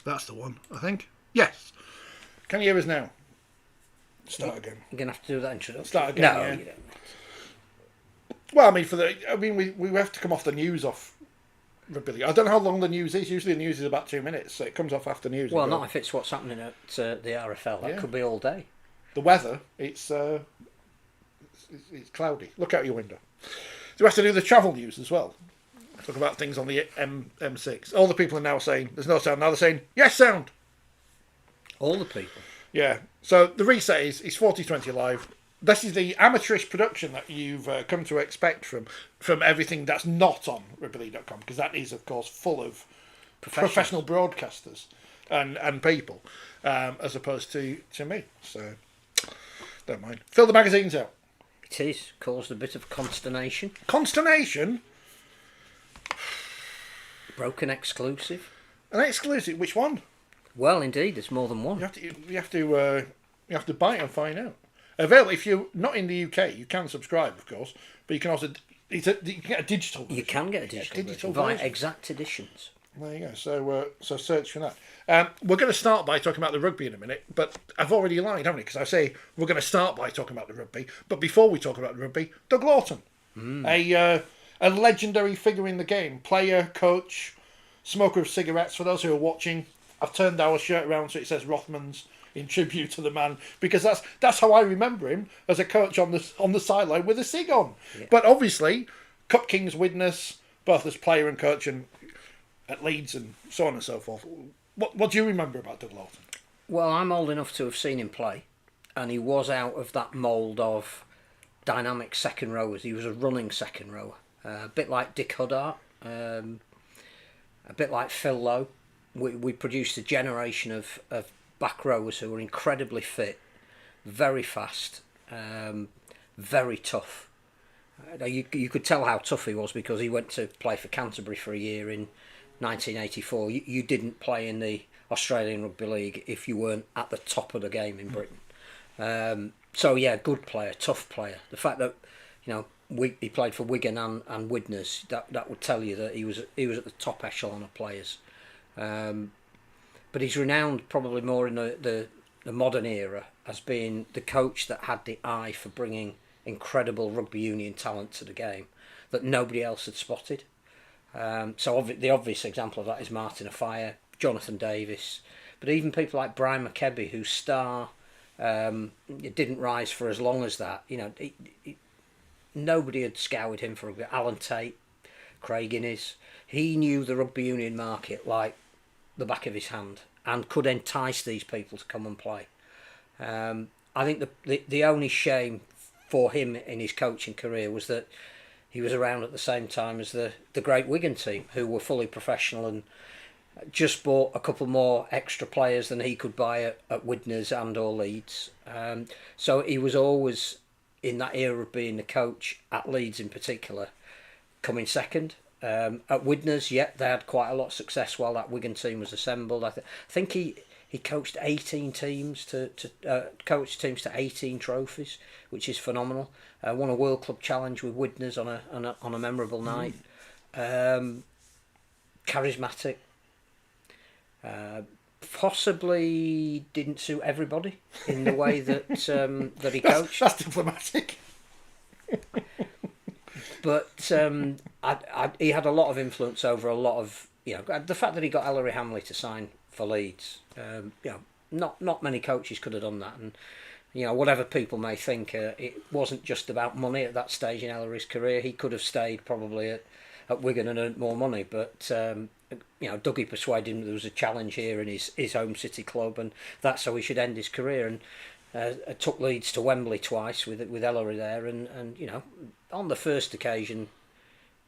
That's the one, I think. Yes. Can you hear us now? Start again. You're going to have to do that introduction. Start again, No, yeah. you don't. Well, we have to come off the news off Rugby League. I don't know how long the news is. Usually the news is about 2 minutes, so it comes off after news. Well, not if it's what's happening at the RFL. That could be all day. The weather, it's cloudy. Look out your window. Do we have to do the travel news as well? Talk about things on the M6. All the people are now saying, there's no sound. Now they're saying, yes, sound. All the people. Yeah. So the reset is 4020 live. This is the amateurish production that you've come to expect from everything that's not on rugbyleague.com, because that is, of course, full of professional broadcasters and people, as opposed to me. So, don't mind. Fill the magazines out. It is. Caused a bit of consternation. Consternation? Broken exclusive. An exclusive? Which one? Well, indeed, there's more than one. You have to buy it and find out. Available if you're not in the UK, you can subscribe, of course, but you can also you can get a digital version. You can get a digital version via Exact Editions. There you go. So search for that. We're going to start by talking about the rugby in a minute, but I've already lied, haven't I? Because I say we're going to start by talking about the rugby, but before we talk about the rugby, Doug Laughton, a legendary figure in the game, player, coach, smoker of cigarettes. For those who are watching, I've turned our shirt around so it says Rothmans in tribute to the man, because that's how I remember him, as a coach on the sideline with a cig on. Yeah. But obviously, Cup Kings witness, both as player and coach, and at Leeds and so on and so forth. What do you remember about Doug Laughton? Well, I'm old enough to have seen him play, and he was out of that mould of dynamic second rowers. He was a running second rower, a bit like Dick Huddart, a bit like Phil Lowe. We produced a generation of back rowers who were incredibly fit, very fast, very tough. You could tell how tough he was because he went to play for Canterbury for a year in 1984. You didn't play in the Australian Rugby League if you weren't at the top of the game in Britain. So yeah, good player, tough player. The fact that he played for Wigan and Widnes, that would tell you that he was at the top echelon of players. But he's renowned probably more in the modern era as being the coach that had the eye for bringing incredible rugby union talent to the game that nobody else had spotted. So the obvious example of that is Martin Afire, Jonathan Davis, but even people like Brian McKebby, whose star didn't rise for as long as that. Nobody had scoured him for rugby. Alan Tate, Craig Innes. He knew the rugby union market like the back of his hand and could entice these people to come and play. I think the only shame for him in his coaching career was that he was around at the same time as the great Wigan team, who were fully professional and just bought a couple more extra players than he could buy at Widnes and or Leeds. So he was always, in that era of being the coach at Leeds in particular, coming second. At Widnes, they had quite a lot of success while that Wigan team was assembled. I think he coached 18 teams coached teams to 18 trophies, which is phenomenal. Won a World Club Challenge with Widnes on a memorable night. Charismatic. Possibly didn't suit everybody in the way that he coached. That's diplomatic. But he had a lot of influence over a lot of the fact that he got Ellery Hamley to sign for Leeds. Not many coaches could have done that, and whatever people may think, it wasn't just about money at that stage in Ellery's career. He could have stayed probably at Wigan and earned more money, but Dougie persuaded him there was a challenge here in his home city club, and that's how he should end his career. And took Leeds to Wembley twice with Ellery there, and on the first occasion,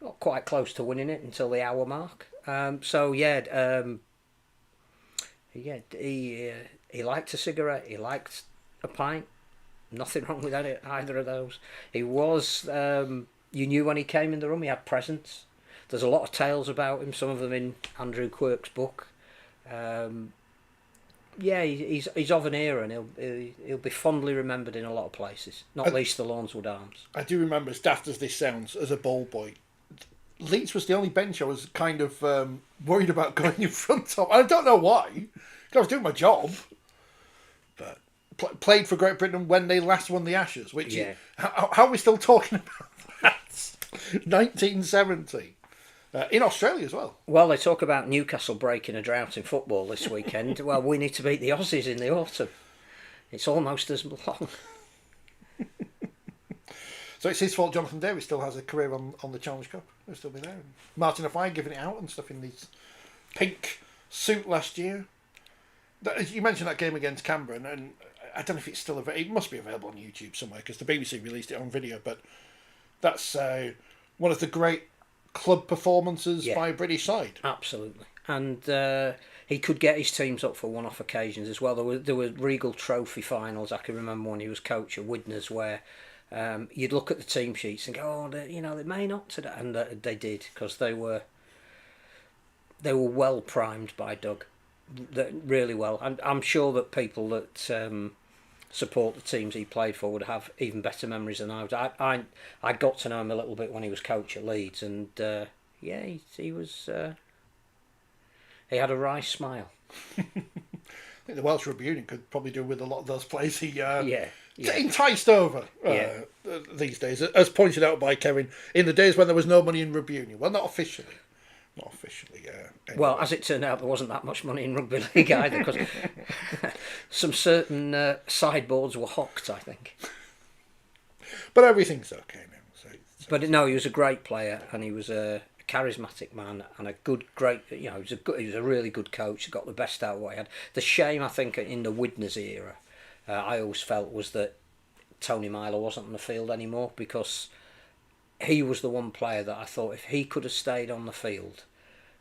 got quite close to winning it until the hour mark. He liked a cigarette. He liked a pint. Nothing wrong with either of those. He was. You knew when he came in the room, he had presence. There's a lot of tales about him. Some of them in Andrew Quirk's book. He's of an era, and he'll be fondly remembered in a lot of places, not least the Lawnswood Arms. I do remember, as daft as this sounds, as a ball boy, Leeds was the only bench I was kind of worried about going in front of. I don't know why. 'Cause I was doing my job. But played for Great Britain when they last won the Ashes. Which how are we still talking about that? 1970. In Australia as well. Well, they talk about Newcastle breaking a drought in football this weekend. Well, we need to beat the Aussies in the autumn. It's almost as long. So it's his fault Jonathan Davis still has a career on the Challenge Cup. He'll still be there. Martin O'Fire giving it out and stuff in his pink suit last year. You mentioned that game against Canberra, and I don't know if it's still available. It must be available on YouTube somewhere because the BBC released it on video. But that's one of the great club performances by a British side. Absolutely. And he could get his teams up for one-off occasions as well. There were Regal Trophy finals. I can remember when he was coach at Widnes where you'd look at the team sheets and go, they may not today, and they did because they were well primed by Doug, really well. And I'm sure that people that support the teams he played for would have even better memories than I would. I got to know him a little bit when he was coach at Leeds, and he was he had a wry smile. I think the Welsh Rugby Union could probably do with a lot of those players he Yeah. enticed over these days, as pointed out by Kevin, in the days when there was no money in Rugby Union. Well, not officially. Anyway. Well, as it turned out, there wasn't that much money in Rugby League either, because some certain sideboards were hocked, I think. But everything's okay now. But no, he was a great player, and he was a charismatic man, and he was a really good coach. He got the best out of what he had. The shame, I think, in the Widnes era, I always felt was that Tony Myler wasn't on the field anymore, because he was the one player that I thought if he could have stayed on the field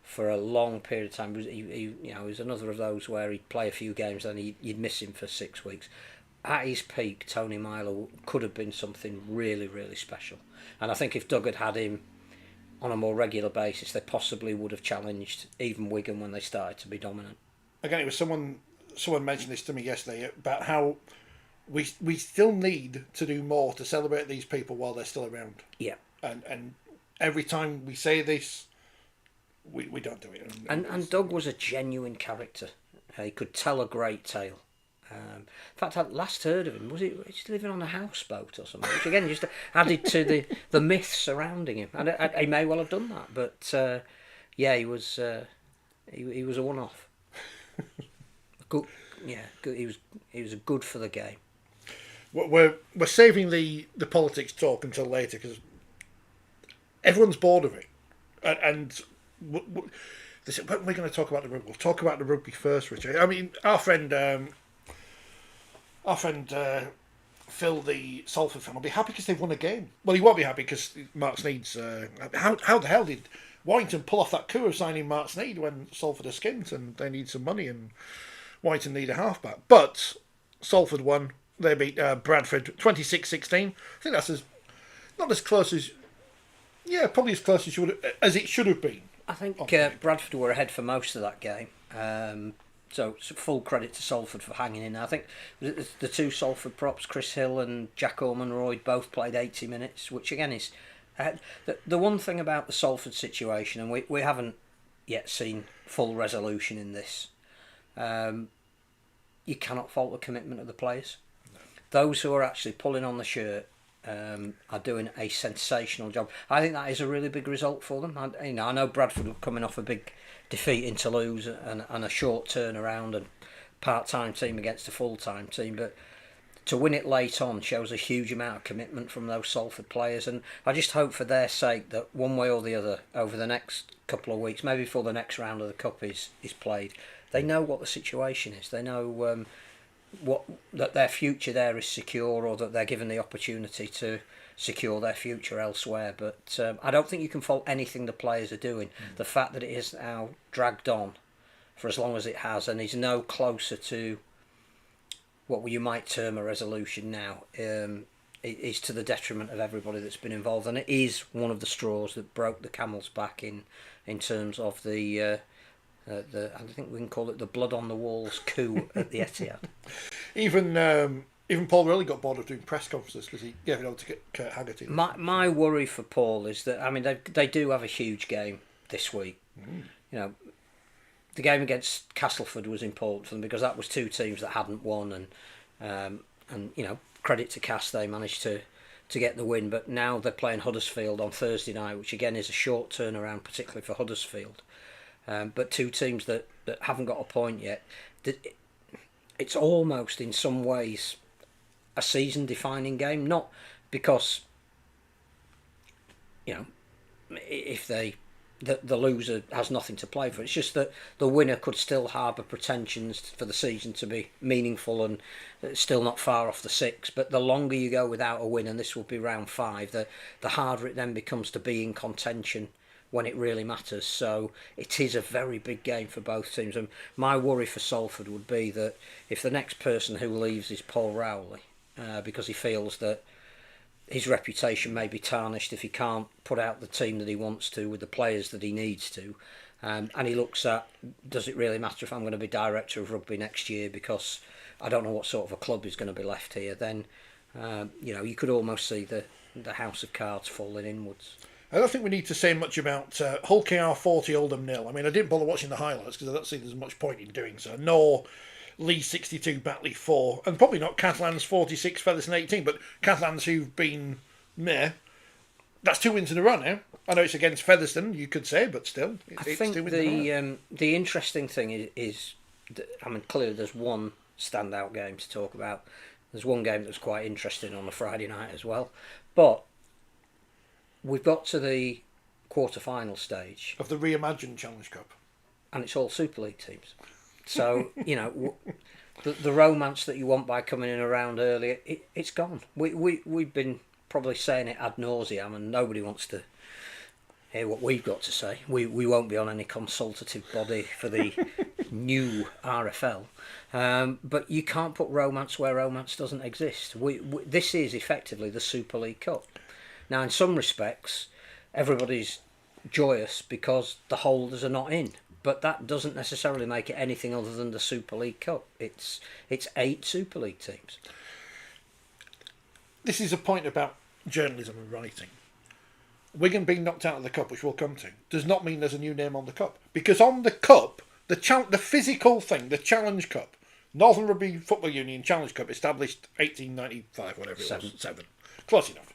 for a long period of time, he was another of those where he'd play a few games and you'd miss him for 6 weeks. At his peak, Tony Myler could have been something really, really special. And I think if Doug had had him on a more regular basis, they possibly would have challenged even Wigan when they started to be dominant. Again, it was someone mentioned this to me yesterday about how we still need to do more to celebrate these people while they're still around. Yeah. And every time we say this, we don't do it. And Doug was a genuine character. He could tell a great tale. In fact, I last heard of him, was he living on a houseboat or something? Which again just added to the myth surrounding him. And he may well have done that, but he was he was a one-off. Good, good. He was good for the game. We're saving the politics talk until later because everyone's bored of it, and we're going to talk about the rugby. We'll talk about the rugby first, Richard. I mean, our friend Phil, the Salford fan, will be happy because they've won a game. Well, he won't be happy because Mark Sneed's. How the hell did Warrington pull off that coup of signing Mark Sneed when Salford are skint and they need some money and Warrington need a halfback? But Salford won. They beat Bradford 26-16. I think that's not as close as. Yeah, probably as close as it should have been. I think Bradford were ahead for most of that game. So full credit to Salford for hanging in. I think the two Salford props, Chris Hill and Jack Ormonroyd, both played 80 minutes, which again is... the one thing about the Salford situation, and we haven't yet seen full resolution in this, you cannot fault the commitment of the players. No. Those who are actually pulling on the shirt are doing a sensational job. I think that is a really big result for them. I know Bradford were coming off a big defeat in Toulouse and a short turnaround and part-time team against a full-time team, but to win it late on shows a huge amount of commitment from those Salford players, and I just hope for their sake that one way or the other over the next couple of weeks, maybe before the next round of the Cup is played, they know what the situation is. They know that their future there is secure, or that they're given the opportunity to secure their future elsewhere. But I don't think you can fault anything the players are doing. The fact that it is now dragged on for as long as it has and is no closer to what you might term a resolution now, it is to the detriment of everybody that's been involved, and it is one of the straws that broke the camel's back in terms of the I think we can call it the blood on the walls coup at the Etihad. Even Even Paul really got bored of doing press conferences because he gave it over to Kurt Haggerty. My worry for Paul is that, I mean, they do have a huge game this week. You know, the game against Castleford was important for them because that was two teams that hadn't won, and you know, credit to Cass, they managed to get the win. But now they're playing Huddersfield on Thursday night, which again is a short turnaround, particularly for Huddersfield. But two teams that haven't got a point yet. It's almost in some ways a season-defining game, not because, you know, if the loser has nothing to play for. It's just that the winner could still harbour pretensions for the season to be meaningful and still not far off the six. But the longer you go without a win, and this will be round 5, the harder it then becomes to be in contention when it really matters. So it is a very big game for both teams. And my worry for Salford would be that if the next person who leaves is Paul Rowley, because he feels that his reputation may be tarnished if he can't put out the team that he wants to with the players that he needs to, and he looks at, does it really matter if I'm going to be director of rugby next year because I don't know what sort of a club is going to be left here, then you know, you could almost see the house of cards falling inwards. I don't think we need to say much about Hull KR 40, Oldham 0. I mean, I didn't bother watching the highlights because I don't see there's much point in doing so. Nor Leeds 62, Batley 4, and probably not Catalans 46, Featherstone 18, but Catalans who've been meh. That's 2 wins in a row now. I know it's against Featherstone, you could say, but still, I think 2 wins in a row. The interesting thing is I mean, clearly there's one standout game to talk about. There's one game that's quite interesting on a Friday night as well, but we've got to the quarter-final stage of the reimagined Challenge Cup, and it's all Super League teams. So, you know, the romance that you want by coming in around earlier, it's gone. We've been probably saying it ad nauseam, and nobody wants to hear what we've got to say. We won't be on any consultative body for the new RFL. But you can't put romance where romance doesn't exist. This is effectively the Super League Cup. Now, in some respects, everybody's joyous because the holders are not in. But that doesn't necessarily make it anything other than the Super League Cup. It's 8 Super League teams. This is a point about journalism and writing. Wigan being knocked out of the Cup, which we'll come to, does not mean there's a new name on the Cup. Because on the Cup, the physical thing, the Challenge Cup, Northern Rugby Football Union Challenge Cup, established 1895, whatever it was, 7. Close enough.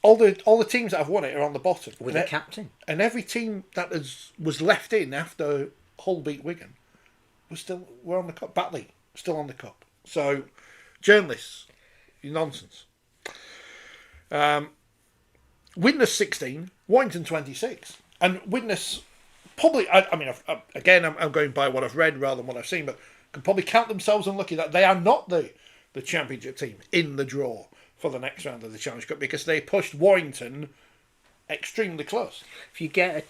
All the teams that have won it are on the bottom. With a captain. And every team that was left in after Hull beat Wigan were on the Cup. Batley, still on the Cup. So, journalists, nonsense. Widnes 16, Warrington 26. And Widnes, probably, I'm going by what I've read rather than what I've seen, but can probably count themselves unlucky that they are not the championship team in the draw for the next round of the Challenge Cup because they pushed Warrington extremely close. If you get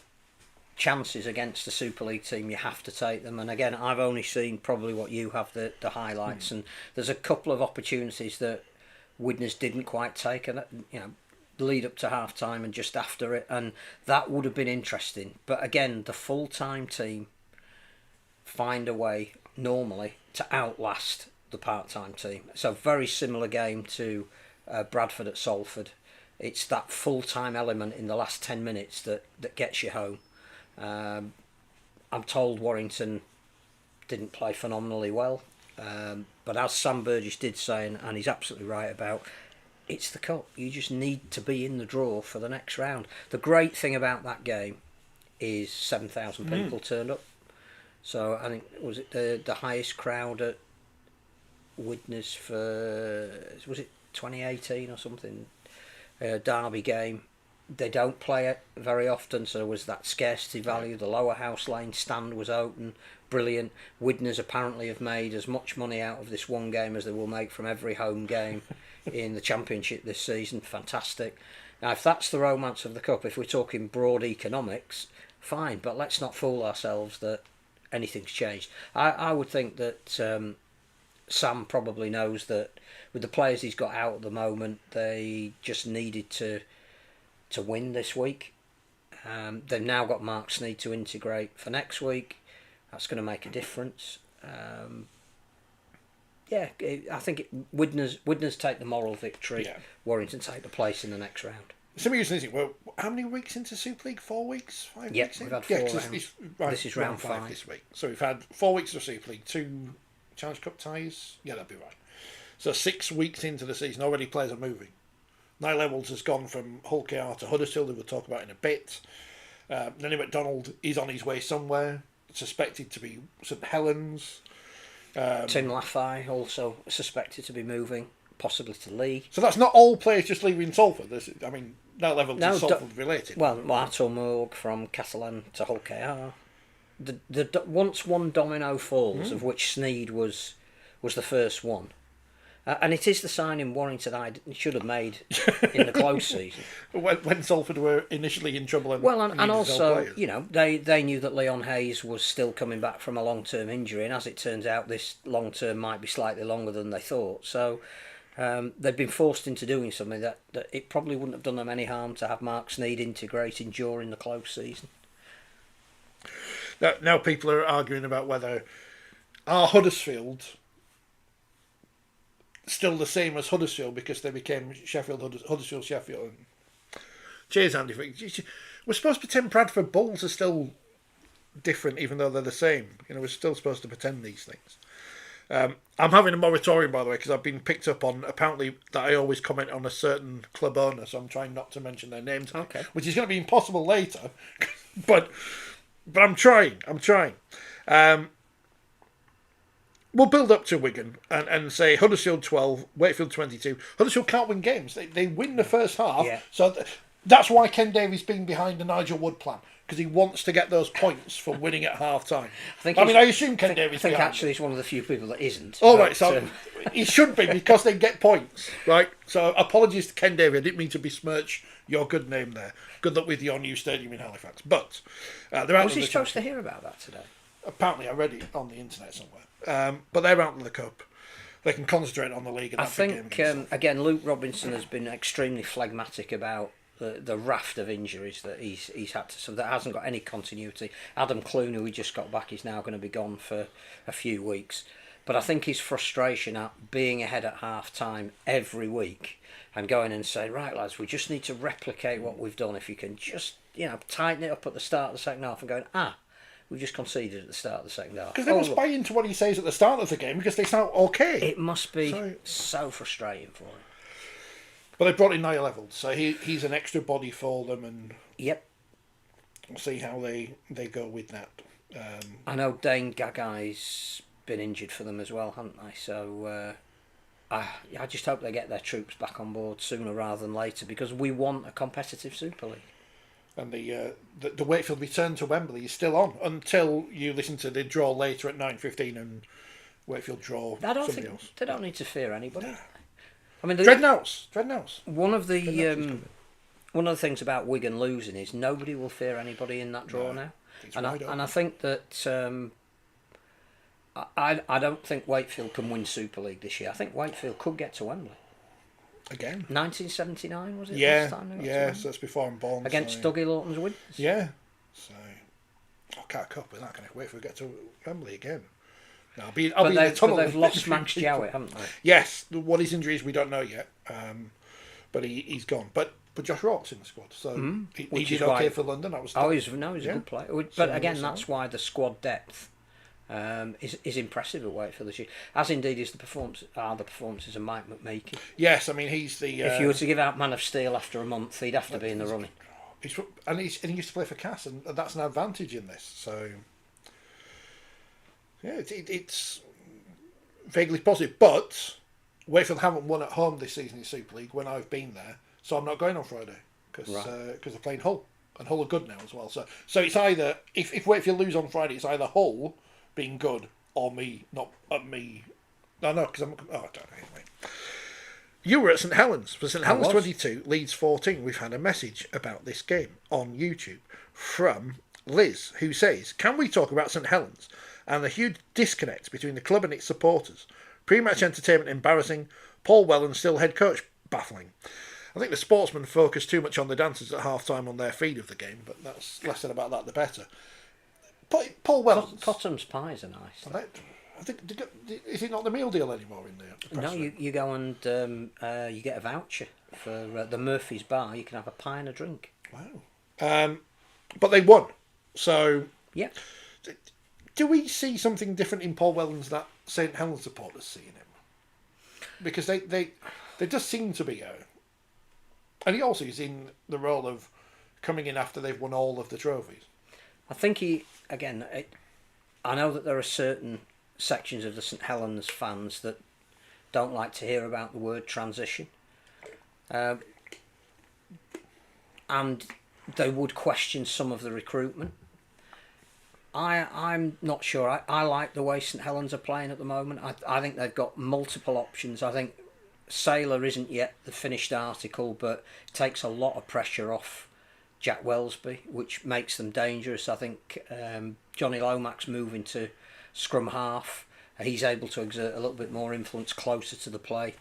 chances against the Super League team, you have to take them. And again, I've only seen probably what you have, the highlights, and there's a couple of opportunities that Widnes didn't quite take, and you know, lead up to half time and just after it, and that would have been interesting. But again, the full-time team find a way normally to outlast the part-time team. It's a very similar game to Bradford at Salford. It's that full-time element in the last 10 minutes that gets you home. I'm told Warrington didn't play phenomenally well, but as Sam Burgess did say, and he's absolutely right about, it's the Cup. You just need to be in the draw for the next round. The great thing about that game is 7,000 people turned up. So I think, was it the highest crowd at Widnes for, was it 2018 or something? Derby game. They don't play it very often, so there was that scarcity value. The lower house lane stand was open, brilliant. Widnes apparently have made as much money out of this one game as they will make from every home game in the Championship this season. Fantastic. Now, if that's the romance of the Cup, if we're talking broad economics, fine, but let's not fool ourselves that anything's changed. I would think that Sam probably knows that with the players he's got out at the moment, they just needed to win this week. They've now got Mark Sneed to integrate for next week. That's going to make a difference. Yeah, I think Widnes take the moral victory. Yeah. Warrington take the place in the next round. Some reason is it? Well, how many weeks into Super League? 4 weeks, 5 Yeah, weeks in. we've had 4 'cause rounds. This is round 5 this week. So we've had 4 weeks of Super League, 2 Challenge Cup ties. Yeah, that'd be right. So 6 weeks into the season, already players are moving. Nye Levels has gone from Hull KR to Huddersfield, who we'll talk about in a bit. Lenny McDonald is on his way somewhere, suspected to be St Helens. Tim Laffey also suspected to be moving, possibly to Lee. So that's not all players just leaving Salford. Nye Levels is Salford related. Well, Marto Morg from Catalan to Hull KR. Once one domino falls, of which Sneed was the first one. And it is the signing Warrington should have made in the close season. When Salford were initially in trouble. And also, they knew that Leon Hayes was still coming back from a long-term injury, and as it turns out, this long-term might be slightly longer than they thought. So they've been forced into doing something that it probably wouldn't have done them any harm to have Mark Sneed integrating during the close season. Now people are arguing about whether our Huddersfield still the same as Huddersfield because they became Huddersfield, Sheffield. Cheers, Andy. We're supposed to pretend Bradford Bulls are still different, even though they're the same. We're still supposed to pretend these things. I'm having a moratorium, by the way, because I've been picked up on apparently that I always comment on a certain club owner, so I'm trying not to mention their names. Okay. Which is going to be impossible later, but I'm trying. We'll build up to Wigan and say Huddersfield 12, Wakefield 22. Huddersfield can't win games. They win the first half. Yeah. So that's why Ken Davies being behind the Nigel Wood plan, because he wants to get those points for winning at half time. I assume Ken Davies. I think actually he's one of the few people that isn't. Oh, right. So he should be because they get points, right? So apologies to Ken Davies. I didn't mean to besmirch your good name there. Good luck with your new stadium in Halifax. But they're out. Was he supposed to hear about that today? Apparently, I read it on the internet somewhere. But they're out of the cup. They can concentrate on the league. And I think again, Luke Robinson has been extremely phlegmatic about the raft of injuries that he's had to. So that hasn't got any continuity. Adam Clune, who we just got back, is now going to be gone for a few weeks. But I think his frustration at being ahead at half time every week and going and saying, right lads, we just need to replicate what we've done. If you can just tighten it up at the start of the second half and going we've just conceded at the start of the second half. Because they must buy into what he says at the start of the game because they sound okay. It must be so frustrating for him. But they brought in Niall Levels, so he's an extra body for them, and yep, we'll see how they go with that. I know Dane Gagai's been injured for them as well, haven't they? So I just hope they get their troops back on board sooner rather than later because we want a competitive Super League. And the Wakefield return to Wembley is still on until you listen to the draw later at 9:15 and Wakefield draw somebody else. They don't need to fear anybody. No. I mean, Dreadnoughts. One of the things about Wigan losing is nobody will fear anybody in that draw now. And I think that I don't think Wakefield can win Super League this year. I think Wakefield could get to Wembley. Again? 1979 was it? Yeah, last time so that's before I'm born. Against Dougie Lawton's Widnes. Yeah. So, I can't cope with that. Can I wait for we get to Wembley again? No, I'll be in the tunnel. But they've lost Max Jowett, haven't they? Yes. What his injury is, we don't know yet. But he's gone. But Josh Rourke's in the squad, so he did okay for London. That was he's a good player. But again, that's why the squad depth is impressive at Wakefield this year, as indeed is the performances of Mike McMeekin. Yes, I mean he's the. If you were to give out Man of Steel after a month, he'd have to be in the running. He used to play for Cass, and that's an advantage in this. So yeah, it's vaguely positive. But Wakefield haven't won at home this season in Super League when I've been there, so I'm not going on Friday because they're playing Hull, and Hull are good now as well. So it's either if Wakefield lose on Friday, it's either Hull being good or me, not me. No, because I'm. Oh, I don't know. Anyway, you were at St Helens for St Helens 22, Leeds 14. We've had a message about this game on YouTube from Liz, who says, "Can we talk about St Helens and the huge disconnect between the club and its supporters? Pre-match entertainment embarrassing. Paul Whelan still head coach baffling. I think the sportsmen focus too much on the dancers at half time on their feed of the game, but that's less said about that the better." Paul Wellens. Cotham's pies are nice. I think is it not the meal deal anymore in there? No, you go and you get a voucher for the Murphy's Bar. You can have a pie and a drink. Wow. But they won. So Yeah. do we see something different in Paul Wellens that St Helens supporters see in him? Because they just seem to be and he also is in the role of coming in after they've won all of the trophies. I think I know that there are certain sections of the St Helens fans that don't like to hear about the word transition. And they would question some of the recruitment. I'm not sure. I like the way St Helens are playing at the moment. I think they've got multiple options. I think Sailor isn't yet the finished article, but takes a lot of pressure off Jack Wellesby, which makes them dangerous. I think Johnny Lomax moving to scrum half, he's able to exert a little bit more influence closer to the play.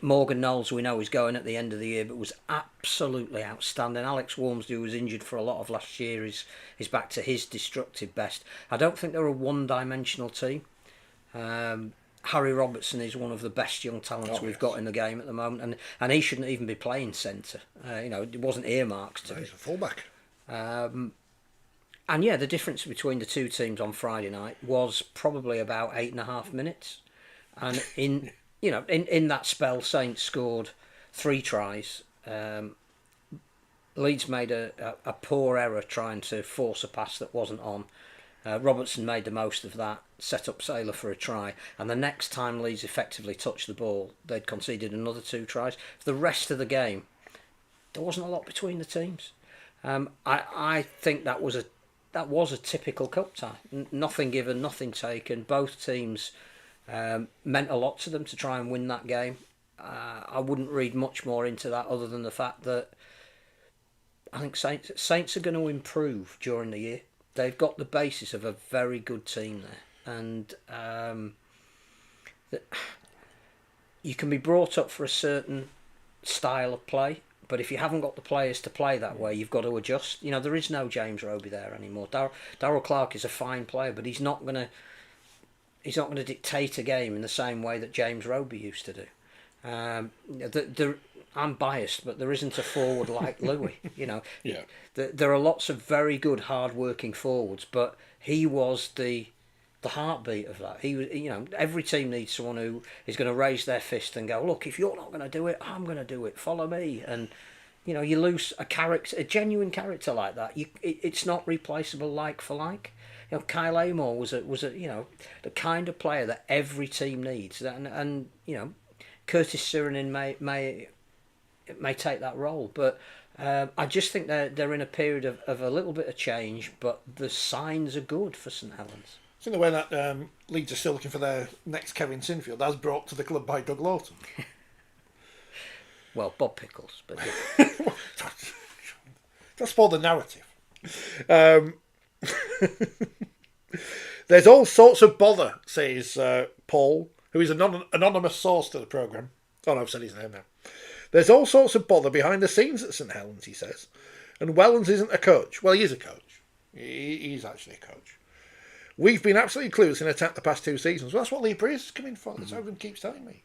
Morgan Knowles, we know, is going at the end of the year, but was absolutely outstanding. Alex Wormsby, who was injured for a lot of last year, is back to his destructive best. I don't think they're a one-dimensional team. Harry Robertson is one of the best young talents we've got in the game at the moment, and he shouldn't even be playing centre. It wasn't earmarked to be. He's a fullback. And yeah, the difference between the two teams on Friday night was probably about 8.5 minutes, and in that spell, Saints scored 3 tries. Leeds made a poor error trying to force a pass that wasn't on. Robertson made the most of that, set up Sailor for a try, and the next time Leeds effectively touched the ball, they'd conceded another 2 tries. For the rest of the game, there wasn't a lot between the teams. I think that was a typical cup tie. Nothing given, nothing taken. Both teams meant a lot to them to try and win that game. I wouldn't read much more into that other than the fact that I think Saints are going to improve during the year. They've got the basis of a very good team there, and you can be brought up for a certain style of play, but if you haven't got the players to play that way, you've got to adjust. There is no James Roby there anymore. Darryl Clark is a fine player, but he's not going to dictate a game in the same way that James Roby used to do. I'm biased, but there isn't a forward like Louis. Yeah. There are lots of very good, hard-working forwards, but he was the heartbeat of that. He was, every team needs someone who is going to raise their fist and go, look, if you're not going to do it, I'm going to do it. Follow me. And you lose a genuine character like that. It's not replaceable like for like. Kyle Amor was the kind of player that every team needs, and Curtis Sirenen may take that role, but I just think they're in a period of a little bit of change, but the signs are good for St Helens. I think the way that Leeds are still looking for their next Kevin Sinfield, as brought to the club by Doug Laughton. Well, Bob Pickles, but that's for the narrative. There's all sorts of bother, says Paul, who is an anonymous source to the programme. Oh no, I've said his name now. There's all sorts of bother behind the scenes at St Helens, he says. And Wellens isn't a coach. Well, he is a coach. He's actually a coach. We've been absolutely clueless in attack the past 2 seasons. Well, that's what Lee Breeze is coming for. That's what everyone keeps telling me.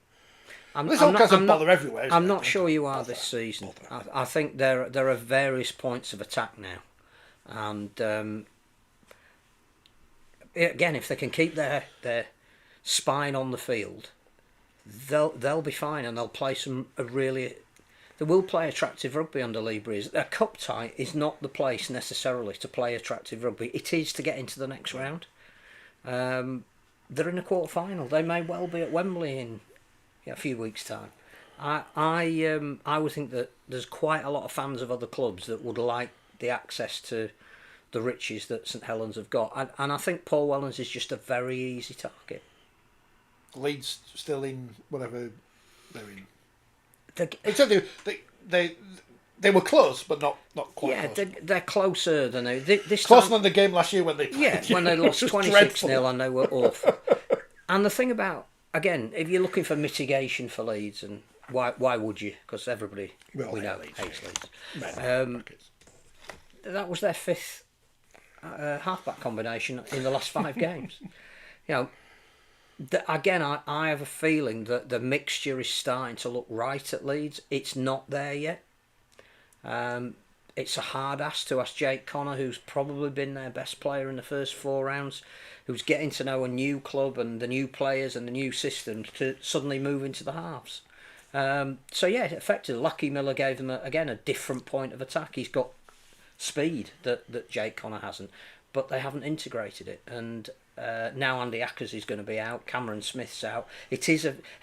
There's all kinds of bother everywhere. I'm not sure you are this season. I think there are various points of attack now. And again, if they can keep their spine on the field, they'll be fine, and they'll play they will play attractive rugby under Lee Breeze. A cup tie is not the place necessarily to play attractive rugby. It is to get into the next round. They're in a quarter final. They may well be at Wembley in a few weeks' time. I would think that there's quite a lot of fans of other clubs that would like the access to the riches that St Helens have got, and I think Paul Wellens is just a very easy target. Leeds still in whatever they're in. They were close, but not quite. Yeah, close. They're closer than this closer time, than the game last year when they played. Yeah, when they lost 26-0 and they were awful. And the thing about, again, if you're looking for mitigation for Leeds, and why would you? Because everybody we know hates Leeds. That was their 5th halfback combination in the last 5 games. You know, again, I have a feeling that the mixture is starting to look right at Leeds. It's not there yet. It's a hard ask to ask Jake Connor, who's probably been their best player in the first 4 rounds, who's getting to know a new club and the new players and the new systems, to suddenly move into the halves. So yeah, effectively, Lucky Miller gave them again a different point of attack. He's got speed that Jake Connor hasn't, but they haven't integrated it. And now Andy Ackers is going to be out, Cameron Smith's out.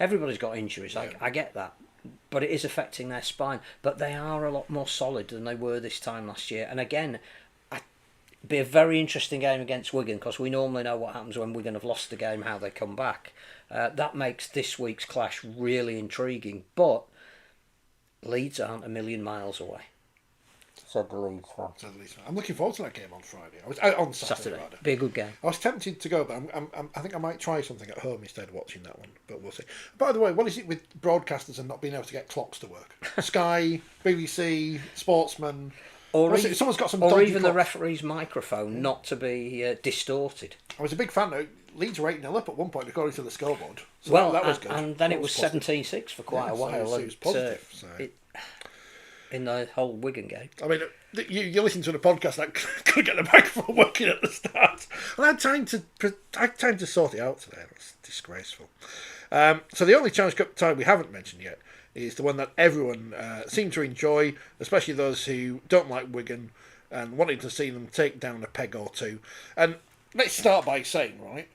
Everybody's got injuries. Yeah. I get that, but it is affecting their spine. But they are a lot more solid than they were this time last year. And again, it'd be a very interesting game against Wigan, because we normally know what happens when Wigan have lost the game, how they come back. That makes this week's clash really intriguing. But Leeds aren't a million miles away. Said the Leeds fan. I'm looking forward to that game on Friday. On Saturday. Rather. Be a good game. I was tempted to go, but I think I might try something at home instead of watching that one. But we'll see. By the way, what is it with broadcasters and not being able to get clocks to work? Sky, BBC, Sportsman. Someone's got some. Or even clocks. the referee's microphone not to be distorted. I was a big fan. Leeds were 8-0 up at one point according to the scoreboard. So well, that was good. And then it was 17-6 for quite a while. So it was positive. In the whole Wigan game. I mean, you listen to the podcast, I couldn't get the microphone working at the start. And I had time to sort it out today. That's disgraceful. So the only Challenge Cup tie we haven't mentioned yet is the one that everyone seemed to enjoy, especially those who don't like Wigan and wanted to see them take down a peg or two. And let's start by saying, right,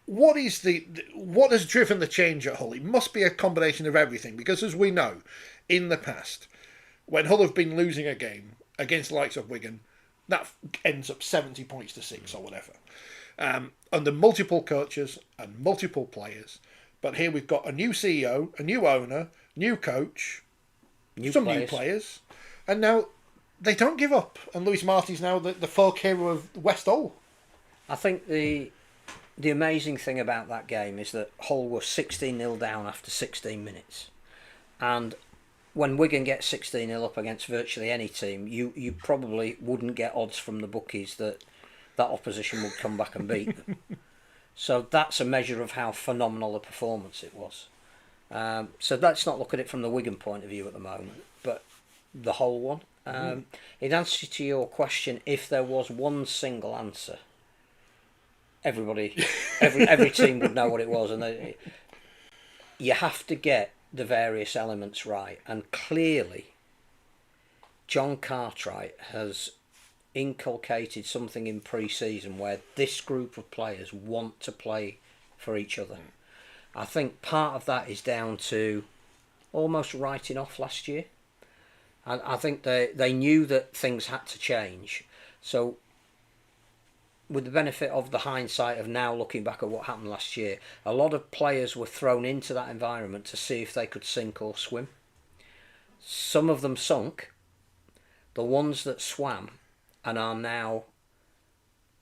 what has driven the change at Hull? It must be a combination of everything, because as we know, in the past, when Hull have been losing a game against the likes of Wigan, that ends up 70 points to 6 or whatever. Under multiple coaches and multiple players. But here we've got a new CEO, a new owner, new coach, new players. And now they don't give up. And Lewis Martin's now the folk hero of West Hull. I think the amazing thing about that game is that Hull were 16-0 down after 16 minutes. And when Wigan gets 16-0 up against virtually any team, you probably wouldn't get odds from the bookies that opposition would come back and beat them. So that's a measure of how phenomenal a performance it was. So let's not look at it from the Wigan point of view at the moment, but the whole one. In answer to your question, if there was one single answer, every team would know what it was, and you have to get the various elements right. And clearly, John Cartwright has inculcated something in pre-season where this group of players want to play for each other. I think part of that is down to almost writing off last year. And I think they knew that things had to change. So with the benefit of the hindsight of now looking back at what happened last year, a lot of players were thrown into that environment to see if they could sink or swim. Some of them sunk. The ones that swam and are now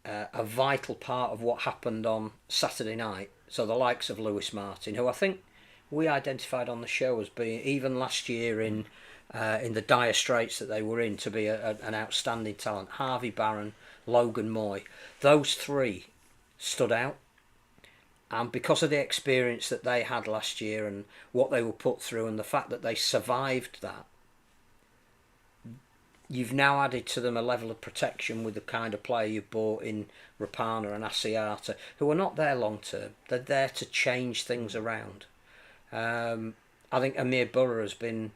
a vital part of what happened on Saturday night. So the likes of Lewis Martin, who I think we identified on the show as being, even last year in the dire straits that they were in, to be an outstanding talent. Harvey Barron, Logan Moy, those three stood out. And because of the experience that they had last year and what they were put through and the fact that they survived that, you've now added to them a level of protection with the kind of player you've bought in Rapana and Asiata, who are not there long term. They're there to change things around. I think Amir Burra has been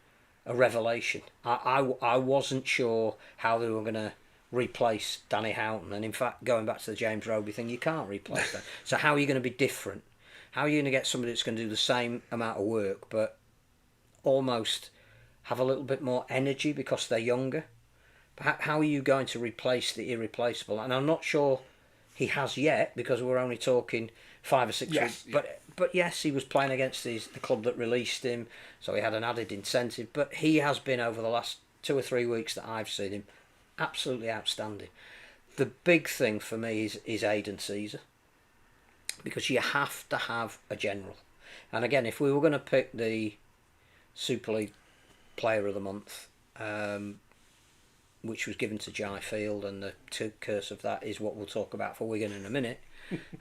a revelation. I wasn't sure how they were going to replace Danny Houghton, and in fact, going back to the James Roby thing, you can't replace that. So how are you going to be different? How are you going to get somebody that's going to do the same amount of work but almost have a little bit more energy because they're younger? How are you going to replace the irreplaceable? And I'm not sure he has yet, because we're only talking 5 or 6 weeks. But yes, he was playing against the club that released him, so he had an added incentive. But he has been, over the last 2 or 3 weeks that I've seen him, absolutely outstanding. The big thing for me is Aidan Caesar, because you have to have a general. And again, if we were going to pick the Super League Player of the Month, which was given to Jai Field, and the curse of that is what we'll talk about for Wigan in a minute.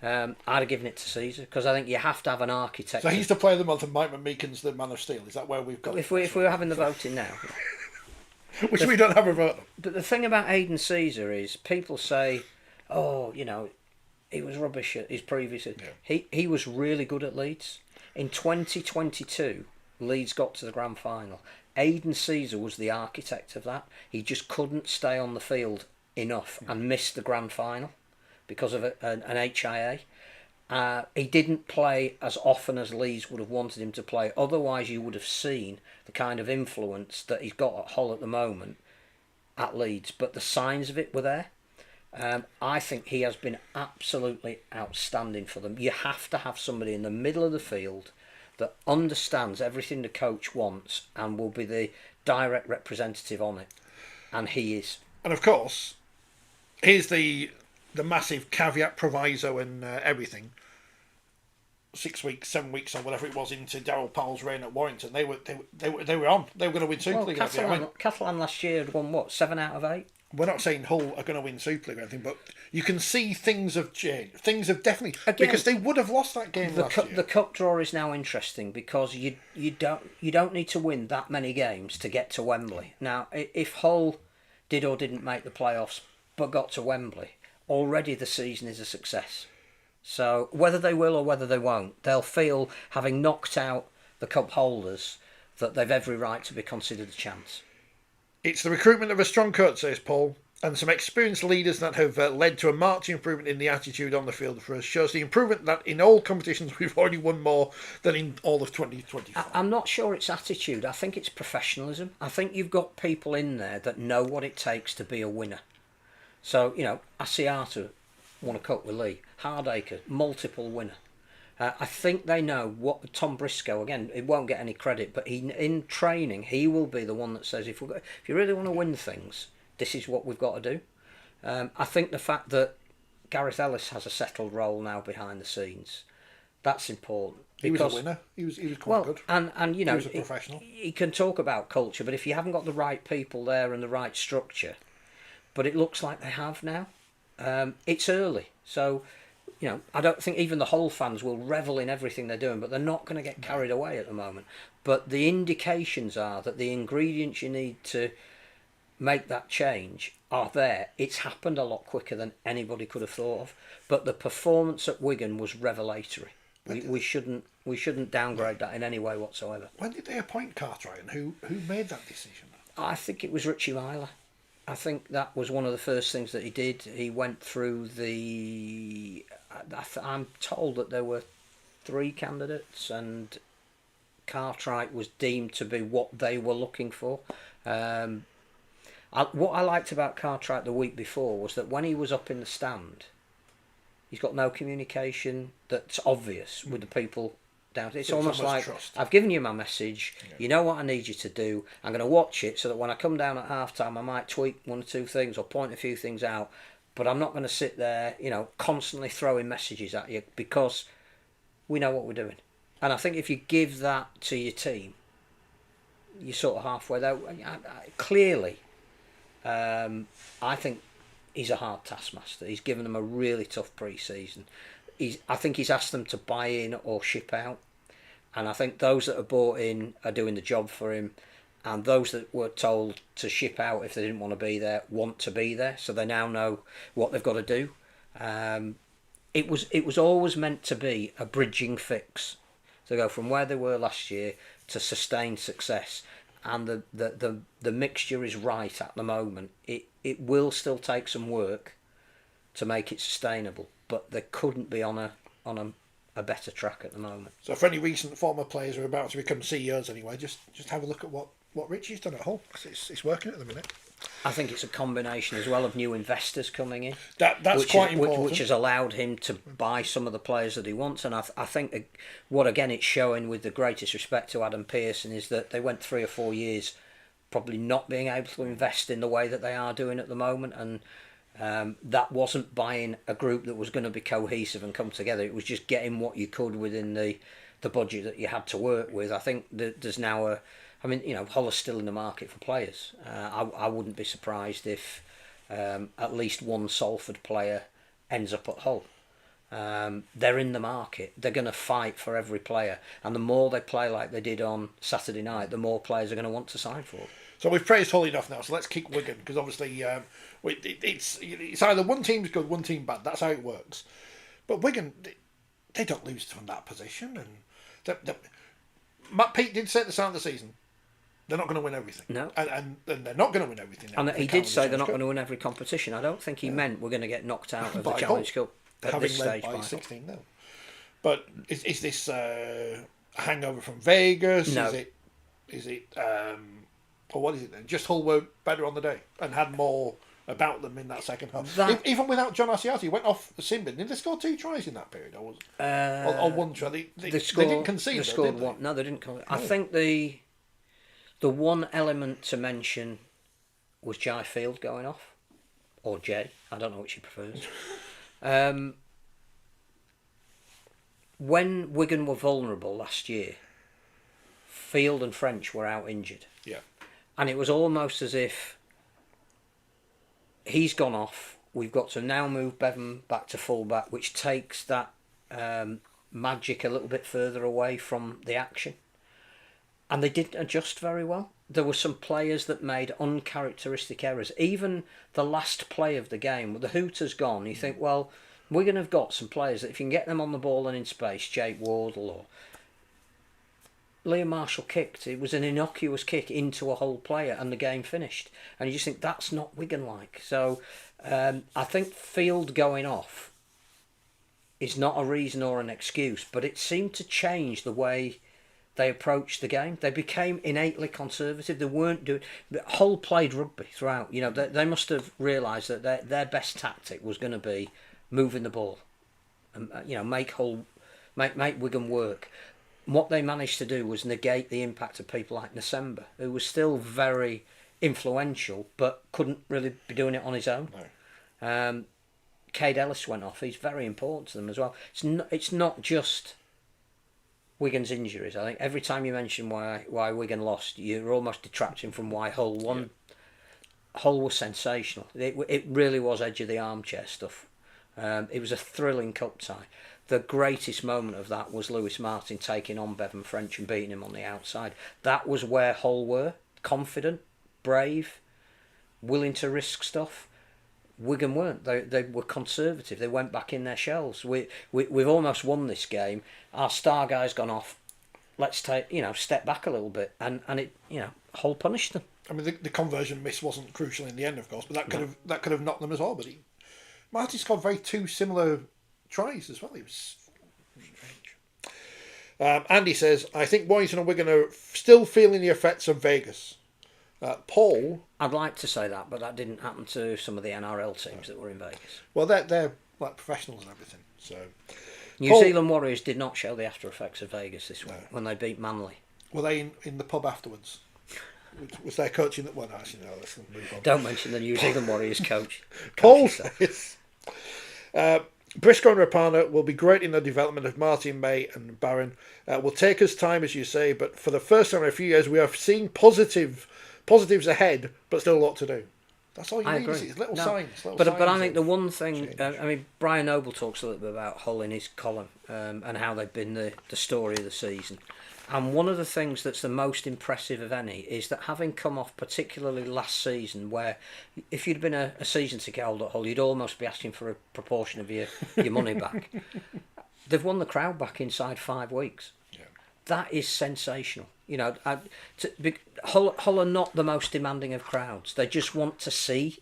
I'd have given it to Caesar because I think you have to have an architect. So he's the player of the month and Mike McMeekin's the man of steel. Is that where we've got If we were having the voting now. Which we don't have a vote on. But the thing about Aidan Caesar is people say, oh, he was rubbish at his previous... Yeah. He was really good at Leeds. In 2022, Leeds got to the grand final. Aidan Caesar was the architect of that. He just couldn't stay on the field enough and missed the grand final because of an HIA. He didn't play as often as Leeds would have wanted him to play. Otherwise, you would have seen the kind of influence that he's got at Hull at the moment at Leeds. But the signs of it were there. I think he has been absolutely outstanding for them. You have to have somebody in the middle of the field that understands everything the coach wants and will be the direct representative on it. And he is. And of course, here's the massive caveat, proviso and everything. 6 weeks, 7 weeks, or whatever it was into Darryl Powell's reign at Warrington, they were on. They were going to win Super League. Catalan last year had won what, 7 out of 8? We're not saying Hull are going to win Super League or anything, but you can see things have changed. Things have definitely... Again, because they would have lost that game last year. The cup draw is now interesting because you don't need to win that many games to get to Wembley. Now, if Hull did or didn't make the playoffs but got to Wembley, already the season is a success. So whether they will or whether they won't, they'll feel, having knocked out the cup holders, that they've every right to be considered a chance. It's the recruitment of a strong coach, says Paul, and some experienced leaders that have led to a marked improvement in the attitude on the field for us. Shows the improvement that in all competitions we've already won more than in all of 2024. I'm not sure it's attitude. I think it's professionalism. I think you've got people in there that know what it takes to be a winner. So, Asiata won a cup with Lee. Hardacre, multiple winner. I think they know what Tom Briscoe, again, it won't get any credit, but in training, he will be the one that says, if you really want to win things, this is what we've got to do. I think the fact that Gareth Ellis has a settled role now behind the scenes, that's important. He was a winner. He was quite good. And he was a professional. He can talk about culture, but if you haven't got the right people there and the right structure, but it looks like they have now, it's early. So... I don't think even the Hull fans will revel in everything they're doing, but they're not going to get carried away at the moment. But the indications are that the ingredients you need to make that change are there. It's happened a lot quicker than anybody could have thought of. But the performance at Wigan was revelatory. We shouldn't downgrade that in any way whatsoever. When did they appoint Cartwright, and who made that decision? I think it was Richie Myler. I think that was one of the first things that he did. He went through the... I'm told that there were 3 candidates and Cartwright was deemed to be what they were looking for. What I liked about Cartwright the week before was that when he was up in the stand, he's got no communication that's obvious with the people down. It's almost like, trust. I've given you my message, you know what I need you to do, I'm going to watch it so that when I come down at half time I might tweak 1 or 2 things or point a few things out, but I'm not going to sit there, constantly throwing messages at you because we know what we're doing. And I think if you give that to your team, you're sort of halfway there. Clearly, I think he's a hard taskmaster. He's given them a really tough pre-season. I think he's asked them to buy in or ship out. And I think those that are bought in are doing the job for him. And those that were told to ship out if they didn't want to be there, want to be there. So they now know what they've got to do. It was always meant to be a bridging fix. To go from where they were last year to sustained success. And the mixture is right at the moment. It will still take some work to make it sustainable. But they couldn't be on a better track at the moment. So for any recent former players who are about to become CEOs anyway, just have a look at what Richie's done at Hull. It's working at the minute. I think it's a combination as well of new investors coming in. That's quite important. Which has allowed him to buy some of the players that he wants. And I think what again it's showing, with the greatest respect to Adam Pearson, is that they went 3 or 4 years probably not being able to invest in the way that they are doing at the moment. And that wasn't buying a group that was going to be cohesive and come together. It was just getting what you could within the budget that you had to work with. I think there's now Hull is still in the market for players. I wouldn't be surprised if at least one Salford player ends up at Hull. They're in the market. They're going to fight for every player, and the more they play like they did on Saturday night, the more players are going to want to sign for them. So we've praised Hull enough now. So let's kick Wigan, because obviously it's either one team's good, one team bad. That's how it works. But Wigan, they don't lose from that position, and Matt Peake did say at the start of the season, they're not going to win everything. No. And they're not going to win everything. And he did say they're not going to win every competition. I don't think he meant we're going to get knocked out of the Challenge Cup at this stage. By 16-0. But is this a hangover from Vegas? No. Is it or what is it then? Just Hull were better on the day and had more about them in that second half. Even without John Asiati, went off the sin bin. Did they score 2 tries in that period? Or one try? They didn't concede. They scored one. No, they didn't. I think the one element to mention was Jai Field going off, or Jay. I don't know which he prefers. When Wigan were vulnerable last year, Field and French were out injured. Yeah. And it was almost as if he's gone off. We've got to now move Bevan back to fullback, which takes that magic a little bit further away from the action. And they didn't adjust very well. There were some players that made uncharacteristic errors. Even the last play of the game, with the Hooters gone, you think, well, we're going to have got some players that if you can get them on the ball and in space, Jake Wardle or Liam Marshall kicked. It was an innocuous kick into a Hull player and the game finished. And you just think that's not Wigan-like. So I think Field going off is not a reason or an excuse, but it seemed to change the way they approached the game. They became innately conservative. They weren't doing... Hull played rugby throughout. You know, they must have realised that their best tactic was going to be moving the ball and make Wigan work. What they managed to do was negate the impact of people like Nasemba, who was still very influential but couldn't really be doing it on his own. No. Cade Ellis went off. He's very important to them as well. It's not just Wigan's injuries. I think every time you mention why Wigan lost, you're almost detracting from why Hull won. Yeah. Hull was sensational. It really was edge of the armchair stuff. It was a thrilling cup tie. The greatest moment of that was Lewis Martin taking on Bevan French and beating him on the outside. That was where Hull were. Confident, brave, willing to risk stuff. Wigan weren't. They were conservative. They went back in their shells. We've almost won this game. Our star guy's gone off. Let's step back a little bit. And it, Hull punished them. I mean, the conversion miss wasn't crucial in the end, of course, but that could have knocked them as well. But Martin scored very two similar tries as well. He was strange. Andy says, I think Warrington and Wigan are still feeling the effects of Vegas. Paul, I'd like to say that, but that didn't happen to some of the NRL teams that were in Vegas. Well, they're like professionals and everything. So New Zealand Warriors did not show the after effects of Vegas this week when they beat Manly. Were they in the pub afterwards? Was their coaching that? Well, actually, no. Let's move on. Don't mention the New Zealand Warriors coach. Paul says, Briscoe and Rapana will be great in the development of Martin, May and Barron. Will take us time, as you say, but for the first time in a few years, we are seeing positives ahead, but still a lot to do. That's all you need. It's little signs. But I think the one thing, Brian Noble talks a little bit about Hull in his column and how they've been the story of the season. And one of the things that's the most impressive of any is that having come off particularly last season, where if you'd been a season ticket holder at Hull, you'd almost be asking for a proportion of your money back. They've won the crowd back inside 5 weeks. Yeah. That is sensational. Hull are not the most demanding of crowds. They just want to see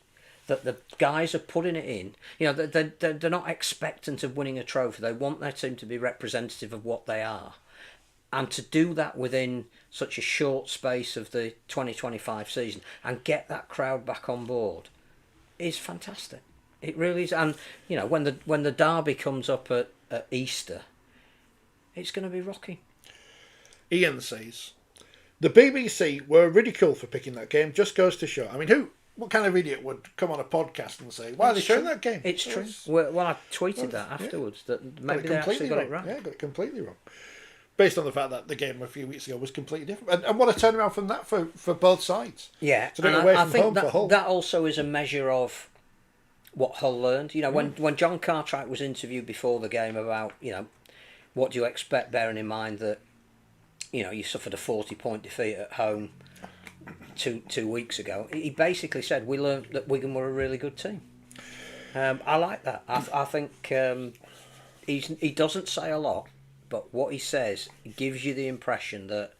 that the guys are putting it in. They're not expectant of winning a trophy. They want their team to be representative of what they are. And to do that within such a short space of the 2025 season and get that crowd back on board is fantastic. It really is. And when the derby comes up at Easter, it's going to be rocking. Ian says, the BBC were ridiculed for picking that game. Just goes to show. I mean, what kind of idiot would come on a podcast and say, why are they showing that game? It's true. Well, I tweeted that afterwards, that maybe they actually got it right. Yeah, got it completely wrong. Based on the fact that the game a few weeks ago was completely different. And what a turnaround from that for both sides. Yeah, to get away from home for Hull. That also is a measure of what Hull learned. You know, when John Cartwright was interviewed before the game about, you know, what do you expect, bearing in mind that, you know, you suffered a 40-point defeat at home two weeks ago. He basically said, we learned that Wigan were a really good team. I like that. I think he doesn't say a lot, but what he says gives you the impression that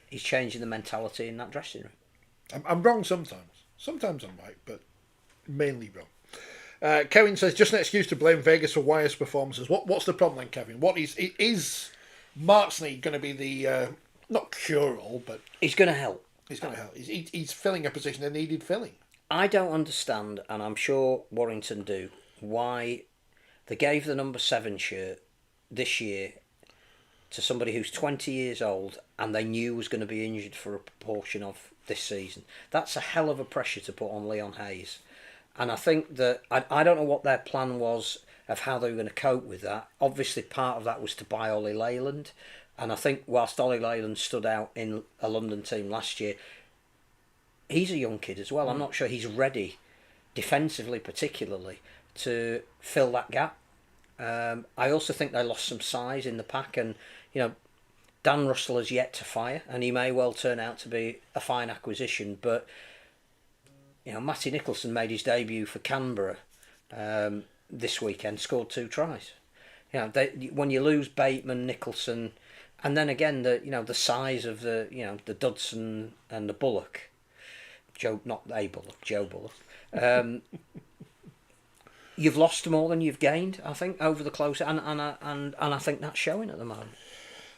he's changing the mentality in that dressing room. I'm wrong sometimes. Sometimes I'm right, but mainly wrong. Kevin says, just an excuse to blame Vegas for Wyre's performances. What's the problem then, Kevin? What is Mark Sneed going to be the, not cure-all, but... He's going to help. He's going to help. He's filling a position that needed filling. I don't understand, and I'm sure Warrington do, why they gave the number 7 shirt this year to somebody who's 20 years old and they knew was going to be injured for a proportion of this season. That's a hell of a pressure to put on Leon Hayes. And I think that, I don't know what their plan was of how they were going to cope with that. Obviously part of that was to buy Ollie Leyland. And I think whilst Ollie Leyland stood out in a London team last year, he's a young kid as well. I'm not sure he's ready, defensively particularly, to fill that gap. I also think they lost some size in the pack, and you know, Dan Russell has yet to fire, and he may well turn out to be a fine acquisition. But you know, Matty Nicholson made his debut for Canberra this weekend, scored 2 tries. You know, when you lose Bateman, Nicholson, and then again the size of the Dudson and the Bullock. Joe Bullock. You've lost more than you've gained, I think, over the close, and I think that's showing at the moment.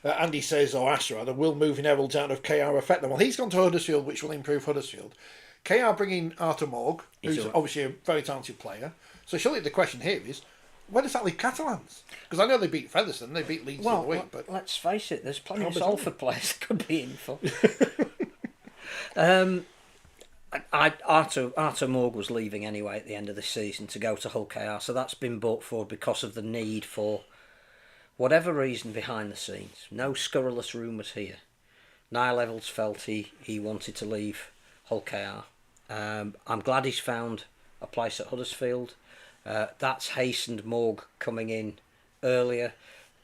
Andy says, or asks rather, will moving Errol out of KR affect them? Well, he's gone to Huddersfield, which will improve Huddersfield. KR bringing Arthur Morg, who's obviously a very talented player. So surely the question here is, where does that leave Catalans? Because I know they beat Featherstone, they beat Leeds the other week. But let's face it, there's plenty of Salford players that could be in for. Arthur Morg was leaving anyway at the end of the season to go to Hull KR, so that's been brought forward because of the need for whatever reason behind the scenes. No scurrilous rumours here. Niall Evans felt he wanted to leave Hull KR. I'm glad he's found a place at Huddersfield. That's hastened Morg coming in earlier.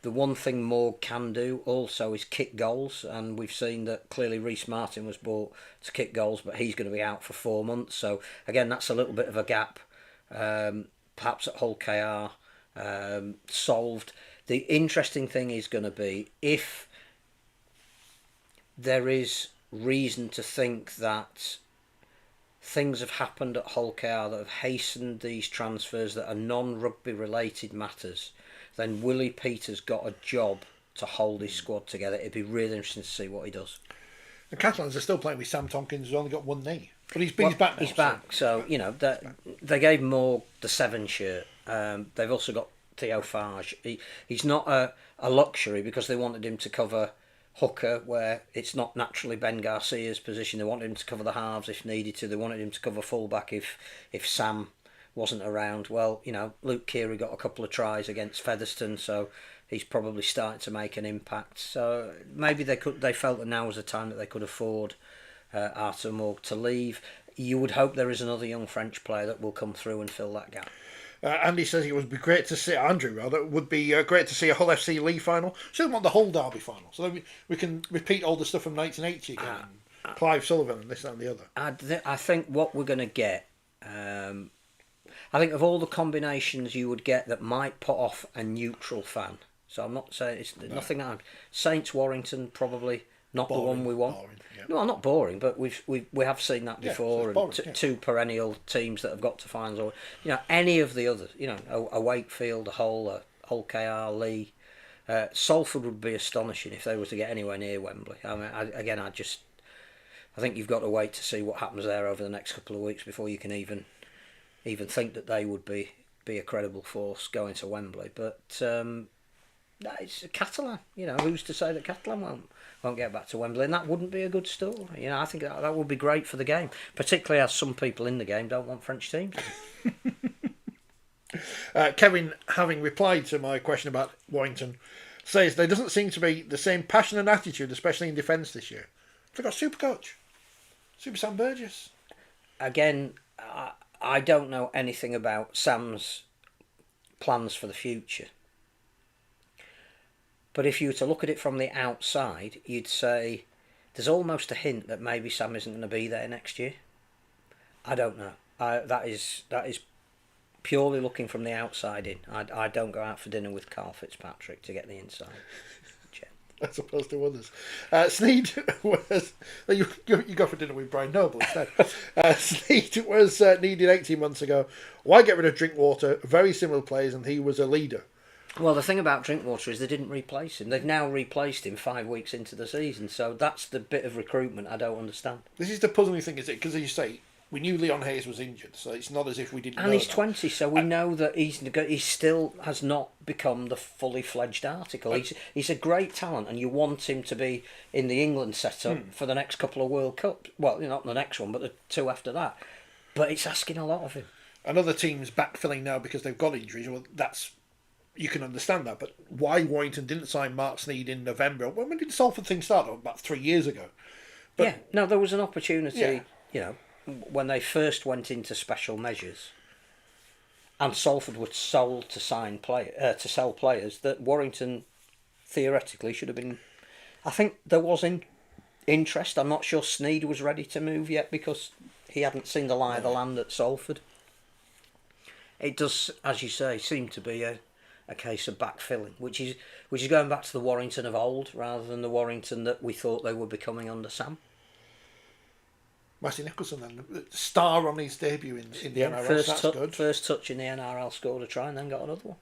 The one thing Morg can do also is kick goals, and we've seen that clearly Reece Martin was bought to kick goals, but he's going to be out for 4 months. So again, that's a little bit of a gap, perhaps at Hull KR, solved. The interesting thing is going to be if there is reason to think that things have happened at Hull KR that have hastened these transfers that are non-rugby related matters, then Willie Peters got a job to hold his squad together. It'd be really interesting to see what he does. The Catalans are still playing with Sam Tompkins, who's only got one knee. But he's back now. He's back. So you know, they gave more the 7 shirt. They've also got Theo Farge. He's not a luxury because they wanted him to cover hooker, where it's not naturally Ben Garcia's position. They wanted him to cover the halves if needed to. They wanted him to cover fullback if Sam wasn't around. Well, you know, Luke Keary got a couple of tries against Featherstone, so he's probably starting to make an impact. So maybe they felt that now was the time that they could afford Arthur Morg to leave. You would hope there is another young French player that will come through and fill that gap. Andy says it would be great to see, Andrew rather, it would be great to see a Hull FC League final. She doesn't want the Hull Derby final, so we can repeat all the stuff from 1980 again. Clive Sullivan and this and the other. I think what we're going to get, I think of all the combinations you would get that might put off a neutral fan. So I'm not saying it's nothing that Saints Warrington probably not boring, the one we want. Boring, yeah. No, not boring, but we have seen that before. Boring, and two perennial teams that have got to finals, or you know, any of the others. You know, a Wakefield, a Hull KR, Lee, Salford would be astonishing if they were to get anywhere near Wembley. I mean, I think you've got to wait to see what happens there over the next couple of weeks before you can even think that they would be a credible force going to Wembley. But it's Catalan. You know, who's to say that Catalan won't get back to Wembley? And that wouldn't be a good story. You know, I think that would be great for the game, particularly as some people in the game don't want French teams. Kevin, having replied to my question about Warrington, says there doesn't seem to be the same passion and attitude, especially in defence this year. They've got Super Coach, Super Sam Burgess. Again, I don't know anything about Sam's plans for the future. But if you were to look at it from the outside, you'd say there's almost a hint that maybe Sam isn't going to be there next year. I don't know. That is purely looking from the outside in. I don't go out for dinner with Carl Fitzpatrick to get the inside. As opposed to others. Sneed was... You go for dinner with Brian Noble instead. Sneed was needed 18 months ago. Why get rid of Drinkwater? Very similar players, and he was a leader. Well, the thing about Drinkwater is they didn't replace him. They've now replaced him 5 weeks into the season, so that's the bit of recruitment I don't understand. This is the puzzling thing, is it? Because as you say, we knew Leon Hayes was injured, so it's not as if we didn't know. And he's that. 20, so we know that he still has not become the fully fledged article. He's a great talent, and you want him to be in the England setup for the next couple of World Cups. Well, not the next one, but the two after that. But it's asking a lot of him. And other teams backfilling now because they've got injuries. Well, you can understand that. But why Warrington didn't sign Mark Sneed in November? When did the Salford thing start? About 3 years ago. But, yeah, no, there was an opportunity, when they first went into special measures, and Salford were sold to sell players, that Warrington theoretically should have been. I think there was interest. I'm not sure Sneed was ready to move yet because he hadn't seen the lie of the land at Salford. It does, as you say, seem to be a case of backfilling, which is going back to the Warrington of old rather than the Warrington that we thought they were becoming under Sam. Matty Nicholson then, star on his debut in the NRL, that's good. First touch in the NRL, scored a try and then got another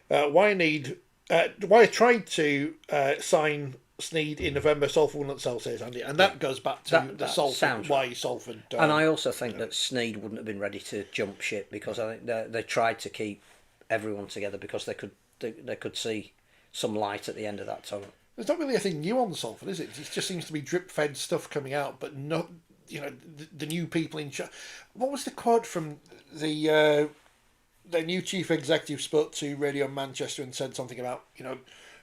one. Why tried to sign Sneed in November, Salford wouldn't sell, says Andy, and that goes back to the Salford, why Salford... and I also think that Sneed wouldn't have been ready to jump ship because I think they tried to keep everyone together because they could see some light at the end of that tunnel. There's not really anything new on Salford, is it? It just seems to be drip-fed stuff coming out, but not, the new people in charge. What was the quote from the new chief executive spoke to Radio Manchester and said something about,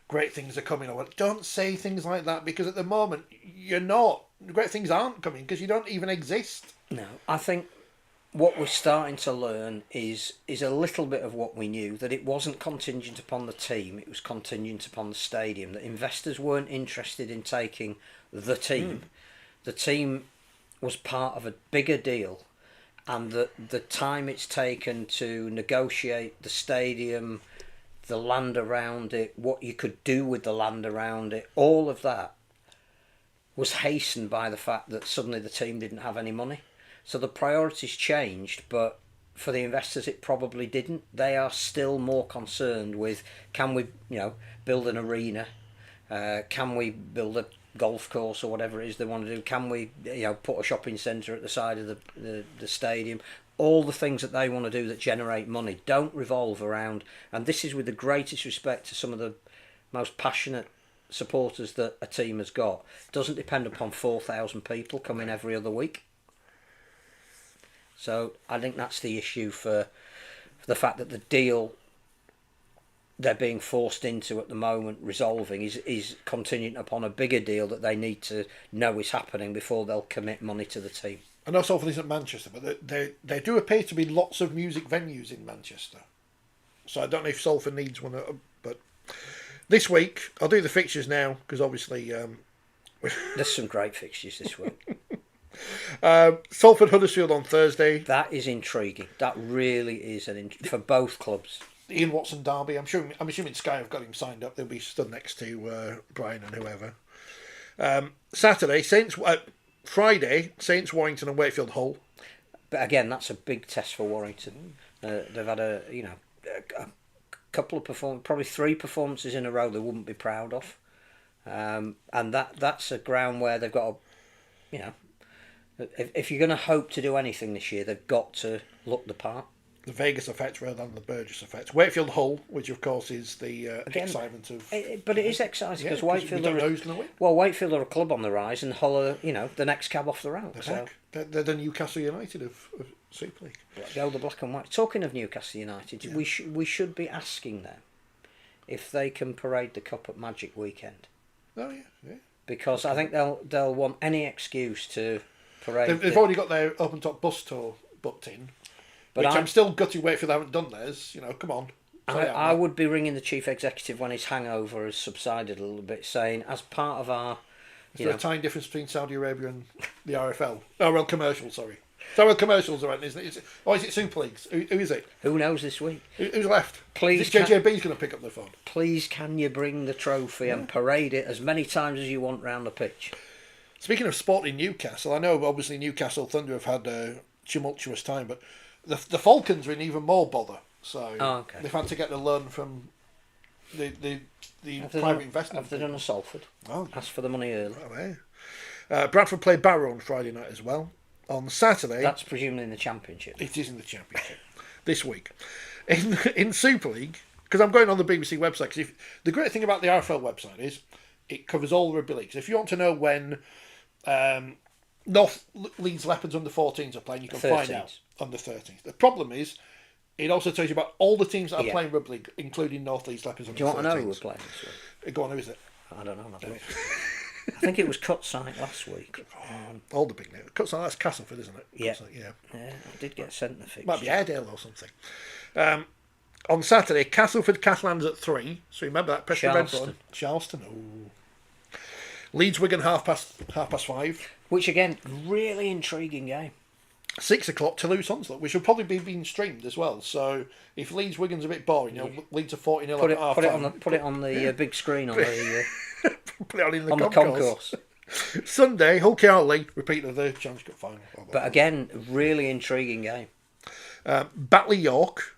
great things are coming. I went, don't say things like that because at the moment you're not. Great things aren't coming because you don't even exist. No, I think what we're starting to learn is a little bit of what we knew, that it wasn't contingent upon the team, it was contingent upon the stadium, that investors weren't interested in taking the team. The team was part of a bigger deal, and that the time it's taken to negotiate the stadium, the land around it, what you could do with the land around it, all of that was hastened by the fact that suddenly the team didn't have any money. So the priorities changed, but for the investors it probably didn't. They are still more concerned with, can we build an arena, can we build a golf course or whatever it is they want to do, can we put a shopping centre at the side of the stadium. All the things that they want to do that generate money don't revolve around, and this is with the greatest respect to some of the most passionate supporters that a team has got, doesn't depend upon 4,000 people coming every other week. So I think that's the issue for the fact that the deal they're being forced into at the moment resolving is contingent upon a bigger deal that they need to know is happening before they'll commit money to the team. I know Salford isn't Manchester, but there do appear to be lots of music venues in Manchester. So I don't know if Salford needs one, but this week, I'll do the fixtures now, because obviously... there's some great fixtures this week. Salford Huddersfield on Thursday. That is intriguing. That really is for both clubs. Ian Watson derby. I'm assuming Sky have got him signed up. They'll be stood next to Brian and whoever. Saturday, Friday, Saints, Warrington and Wakefield Hull. But again, that's a big test for Warrington. They've had a couple of probably 3 performances in a row they wouldn't be proud of, and that's a ground where they've got to, if you're going to hope to do anything this year, they've got to look the part. The Vegas effect rather than the Burgess effect. Wakefield Hull, which of course is the excitement of... But it is exciting because Wakefield don't know who's going to win. Well, Wakefield are a club on the rise and Hull are, the next cab off the rank. They're the Newcastle United of Super League. Go the black and white. Talking of Newcastle United, we should be asking them if they can parade the Cup at Magic Weekend. Oh, yeah. Because I think they'll want any excuse to Parade. They've already got their open top bus tour booked in, But which I'm still gutted wait for they haven't done theirs. You know, come on. I would be ringing the chief executive when his hangover has subsided a little bit, saying, as part of our... Is there a tiny difference between Saudi Arabia and the RFL? Oh, well, commercial, sorry. So, well, commercials are, isn't it? Or is it Super Leagues? Who is it? Who knows this week? Who's left? Please, is it JJB's going to pick up the phone? Please, can you bring the trophy and parade it as many times as you want round the pitch? Speaking of Sporting Newcastle, I know obviously Newcastle Thunder have had a tumultuous time, but the Falcons are in even more bother. So they've had to get the loan from the private investment. Have they done a Salford? Oh, ask for the money early. Bradford play Barrow on Friday night as well. On Saturday, that's presumably in the Championship. It is in the Championship this week. In Super League, because I'm going on the BBC website. Because the great thing about the RFL website is it covers all the rugby leagues. If you want to know when North Leeds Leopards under 14s are playing, you can 13s. find out on the 13th. The problem is, it also tells you about all the teams that are playing rugby league, including North Leeds Leopards under 13s. Do you want to know who we're playing this week? Go on, who is it? I don't know. I think it was Cutsite last week. All the big names. Cutsite, that's Castleford, isn't it? Yeah. Cutsite, yeah. I did get sent the fixture. Might be Airedale or something. On Saturday, Castleford Catalans at 3. So remember that. Charleston. Oh. Leeds Wigan half past 5. Which again, really intriguing game. 6 o'clock, Toulouse Onslow, which will probably be being streamed as well. So if Leeds Wigan's a bit boring, Leeds are 40-0 at half time. Put it on the big screen on the put it on in the concourse. Sunday, Hull Hartley, repeat of the Championship final. But again, really intriguing game. Batley York.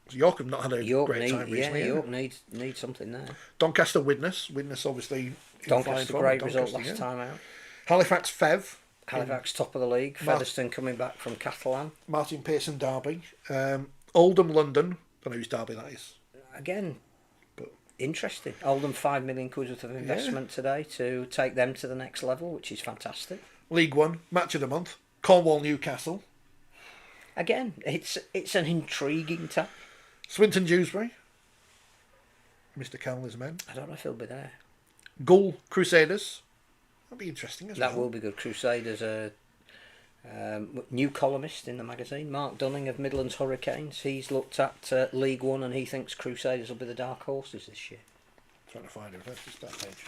York have not had a great time recently. Yeah, York need something there. Doncaster Widnes obviously. Doncaster, great result last time out. Halifax Fev. Halifax top of the league. Featherstone coming back from Catalan. Martin Pearson Derby. Oldham London. I don't know whose Derby that is. Again, interesting. Oldham £5 million worth of investment today to take them to the next level, which is fantastic. League One, match of the month. Cornwall Newcastle. Again, it's an intriguing time. Swinton Dewsbury. Mr. Cowley's men. I don't know if he'll be there. Gull Crusaders. That'll be interesting as well. That will be good. Crusaders are new columnist in the magazine, Mark Dunning of Midlands Hurricanes. He's looked at League One and he thinks Crusaders will be the dark horses this year. Trying to find it. Let's just that page.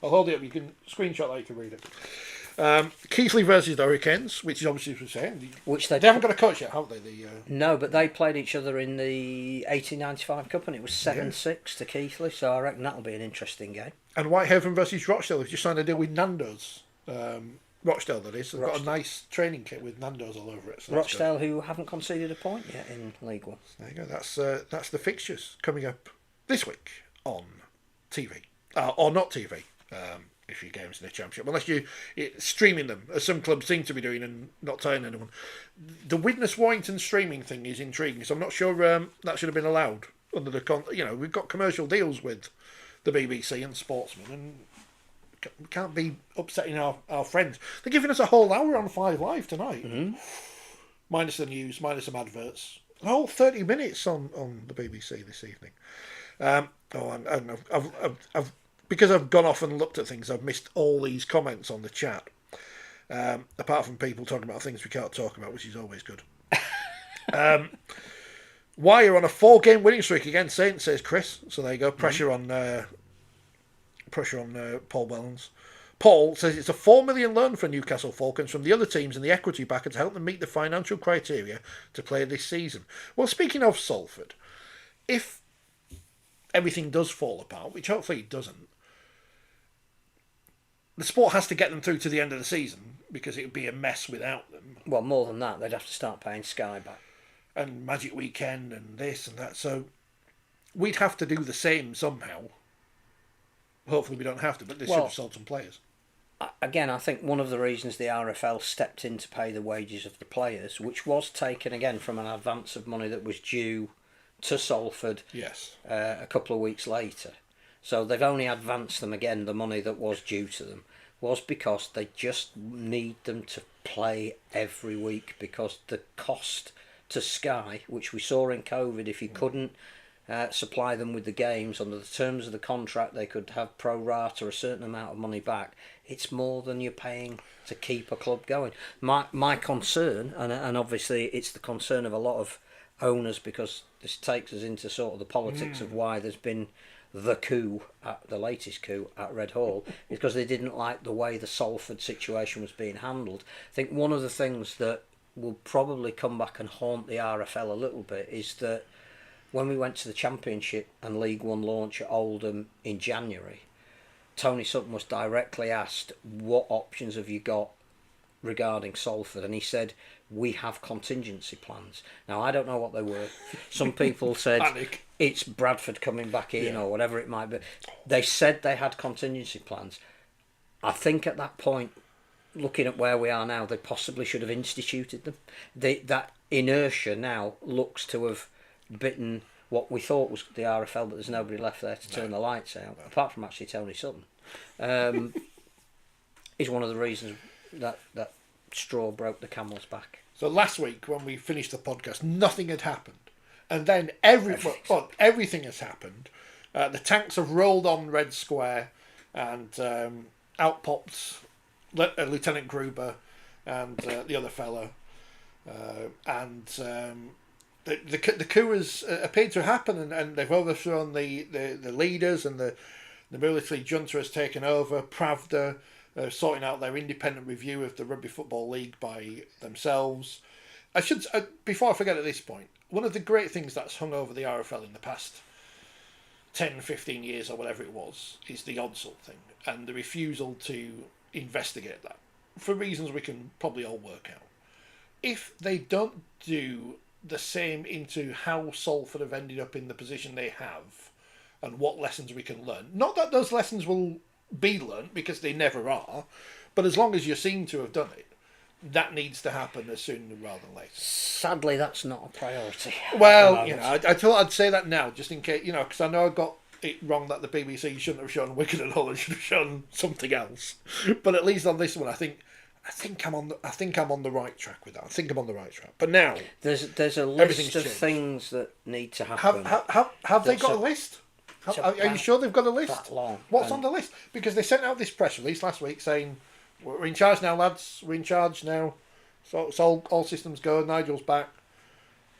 I'll hold it up. You can screenshot that. You can read it. Keighley versus the Hurricanes, which is obviously what we're saying. Which they haven't got a coach yet, have they? No, but they played each other in the 1895 Cup and it was 7-6 to Keighley, so I reckon that'll be an interesting game. And Whitehaven versus Rochdale. They've just signed a deal with Nando's. Rochdale, that is. They've got a nice training kit with Nando's all over it. So Rochdale, who haven't conceded a point yet in League One. There you go. That's the fixtures coming up this week on TV. Or not TV. If your game's in the Championship, unless you're streaming them, as some clubs seem to be doing and not telling anyone. The Widnes Warrington streaming thing is intriguing, so I'm not sure that should have been allowed under the we've got commercial deals with the BBC and Sportsman, and we can't be upsetting our friends. They're giving us a whole hour on 5 Live tonight, minus the news, minus some adverts. A whole 30 minutes on the BBC this evening. I've because I've gone off and looked at things, I've missed all these comments on the chat. Apart from people talking about things we can't talk about, which is always good. Wire on a 4-game winning streak against Saints, says Chris. So there you go. Pressure on Paul Wellens. Paul says it's a $4 million loan for Newcastle Falcons from the other teams and the equity backer to help them meet the financial criteria to play this season. Well, speaking of Salford, if everything does fall apart, which hopefully it doesn't, the sport has to get them through to the end of the season because it would be a mess without them. Well, more than that, they'd have to start paying Sky back. And Magic Weekend and this and that. So we'd have to do the same somehow. Hopefully we don't have to, but they should have sold some players. Again, I think one of the reasons the RFL stepped in to pay the wages of the players, which was taken again from an advance of money that was due to Salford a couple of weeks later. So they've only advanced them again the money that was due to them, was because they just need them to play every week, because the cost to Sky, which we saw in COVID, if you couldn't supply them with the games under the terms of the contract, they could have pro rata a certain amount of money back. It's more than you're paying to keep a club going. My concern, and obviously it's the concern of a lot of owners, because this takes us into sort of the politics of why there's been the latest coup at Red Hall, is because they didn't like the way the Salford situation was being handled. I think one of the things that will probably come back and haunt the RFL a little bit is that when we went to the Championship and League One launch at Oldham in January, Tony Sutton was directly asked, what options have you got regarding Salford? And he said, we have contingency plans. Now, I don't know what they were. Some people said it's Bradford coming back in or whatever it might be. They said they had contingency plans. I think at that point, looking at where we are now, they possibly should have instituted them. That inertia now looks to have bitten what we thought was the RFL, but there's nobody left there to turn the lights out, apart from actually Tony Sutton. Is one of the reasons that straw broke the camel's back. So last week when we finished the podcast, nothing had happened, and then everything has happened. The tanks have rolled on Red Square, and out popped Lieutenant Gruber and the other fellow, and the coup has appeared to happen, and they've overthrown the leaders, and the military junta has taken over. Pravda sorting out their independent review of the Rugby Football League by themselves. Before I forget at this point, one of the great things that's hung over the RFL in the past 10, 15 years or whatever it was, is the Odsal thing, and the refusal to investigate that, for reasons we can probably all work out. If they don't do the same into how Salford have ended up in the position they have, and what lessons we can learn, not that those lessons will be learnt, because they never are, but as long as you seem to have done it, that needs to happen as soon rather than later. Sadly, that's not a priority. Well, I thought I'd say that now, just in case, because I know I got it wrong that the BBC shouldn't have shown Wicked and Hull and should have shown something else. But at least on this one, I think I'm on the right track with that. I think I'm on the right track. But now there's a list of things that need to happen. Have they got a list? Are you sure they've got a list? That long. What's on the list? Because they sent out this press release last week saying, we're in charge now, lads. We're in charge now. So all systems go. Nigel's back.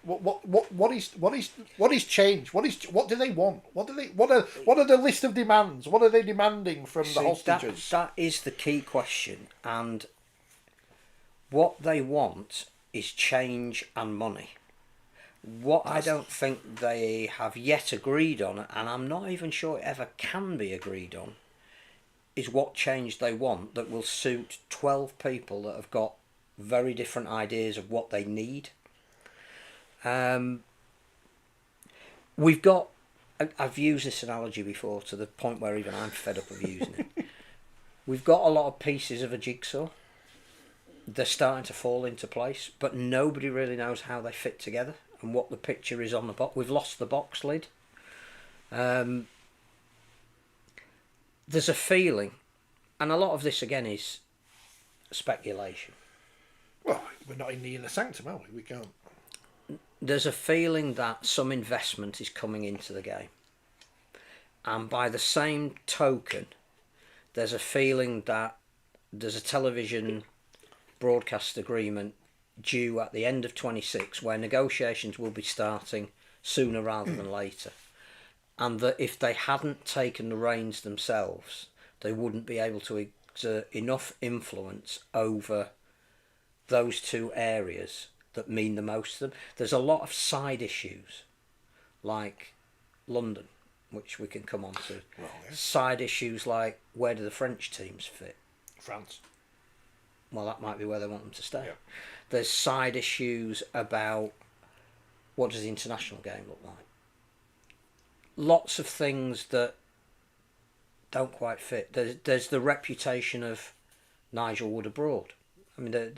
What is change? What do they want? What are the list of demands? What are they demanding from the hostages? That is the key question, and what they want is change and money. What I don't think they have yet agreed on, and I'm not even sure it ever can be agreed on, is what change they want that will suit 12 people that have got very different ideas of what they need. We've got, I've used this analogy before to the point where even I'm fed up of using it. We've got a lot of pieces of a jigsaw. They're starting to fall into place, but nobody really knows how they fit together and what the picture is on the box. We've lost the box lid. There's a feeling, and a lot of this again is speculation. Well, we're not in the inner sanctum, are we? We can't. There's a feeling that some investment is coming into the game. And by the same token, there's a feeling that there's a television broadcast agreement due at the end of 26 where negotiations will be starting sooner rather than later. And that if they hadn't taken the reins themselves, they wouldn't be able to exert enough influence over those two areas that mean the most to them. There's a lot of side issues, like London, which we can come on to. Well, yeah. Side issues like, where do the French teams fit? France. Well, that might be where they want them to stay. Yeah. There's side issues about, what does the international game look like? Lots of things that don't quite fit. There's the reputation of Nigel Wood abroad. I mean, the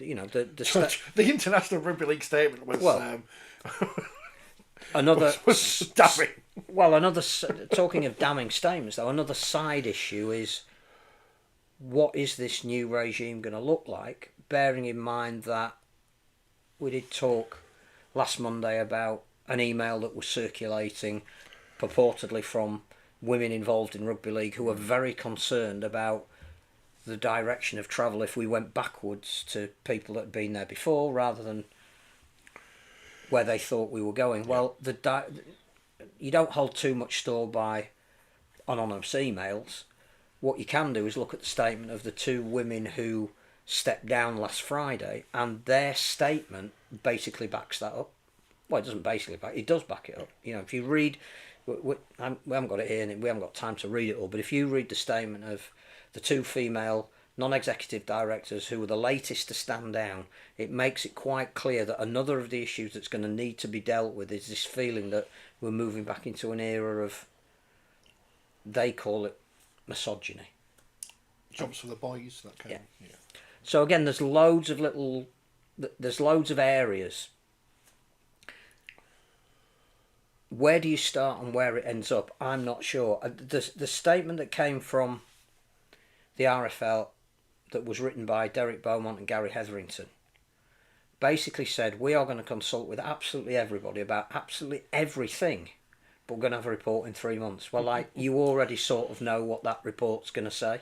International Rugby League statement was was damning. Well, talking of damning statements, though, another side issue is, what is this new regime going to look like? Bearing in mind that we did talk last Monday about an email that was circulating, purportedly from women involved in rugby league, who are very concerned about the direction of travel if we went backwards to people that had been there before rather than where they thought we were going. Well, you don't hold too much store by anonymous emails. What you can do is look at the statement of the two women who stepped down last Friday, and their statement basically backs that up. Well, it doesn't basically back it does back it up. You know, if you read, we haven't got it here and we haven't got time to read it all, but if you read the statement of the two female non-executive directors who were the latest to stand down, it makes it quite clear that another of the issues that's going to need to be dealt with is this feeling that we're moving back into an era of, they call it misogyny. Jobs for the boys, that kind of. Yeah. So again, there's loads of areas. Where do you start and where it ends up? I'm not sure. The statement that came from the RFL that was written by Derek Beaumont and Gary Hetherington basically said, we are going to consult with absolutely everybody about absolutely everything, but we're going to have a report in 3 months. Well, like, you already sort of know what that report's going to say.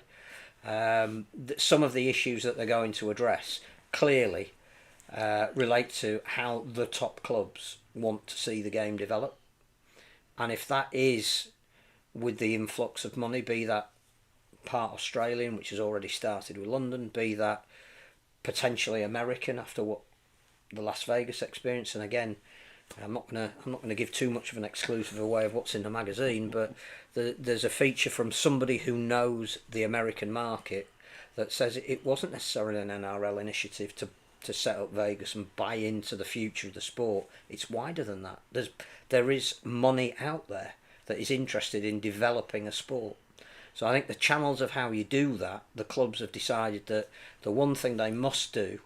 Some of the issues that they're going to address clearly relate to how the top clubs want to see the game develop. And if that is with the influx of money, be that part Australian, which has already started with London, be that potentially American after what the Las Vegas experience, and again, I'm not gonna give too much of an exclusive away of what's in the magazine, but there's a feature from somebody who knows the American market that says it wasn't necessarily an NRL initiative to set up Vegas and buy into the future of the sport. It's wider than that. There is money out there that is interested in developing a sport. So I think the channels of how you do that, the clubs have decided that the one thing they must do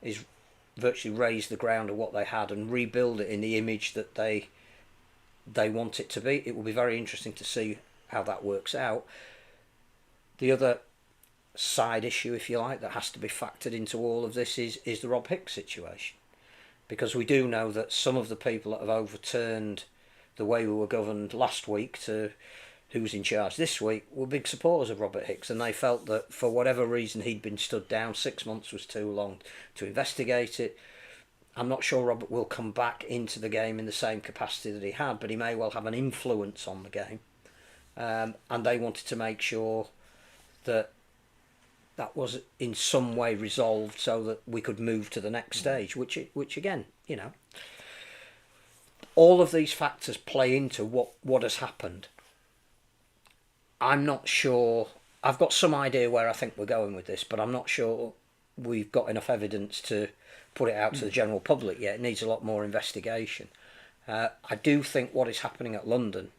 is virtually raise the ground of what they had and rebuild it in the image that they want it to be. It will be very interesting to see how that works out. The other side issue, if you like, that has to be factored into all of this is the Rob Hicks situation. Because we do know that some of the people that have overturned the way we were governed last week to who's in charge this week were big supporters of Robert Hicks, and they felt that for whatever reason he'd been stood down. 6 months was too long to investigate it. I'm not sure Robert will come back into the game in the same capacity that he had, but he may well have an influence on the game. And they wanted to make sure that was in some way resolved so that we could move to the next stage, which again, you know, all of these factors play into what has happened. I'm not sure. I've got some idea where I think we're going with this, but I'm not sure we've got enough evidence to put it out to the general public yet. It needs a lot more investigation. I do think what is happening at London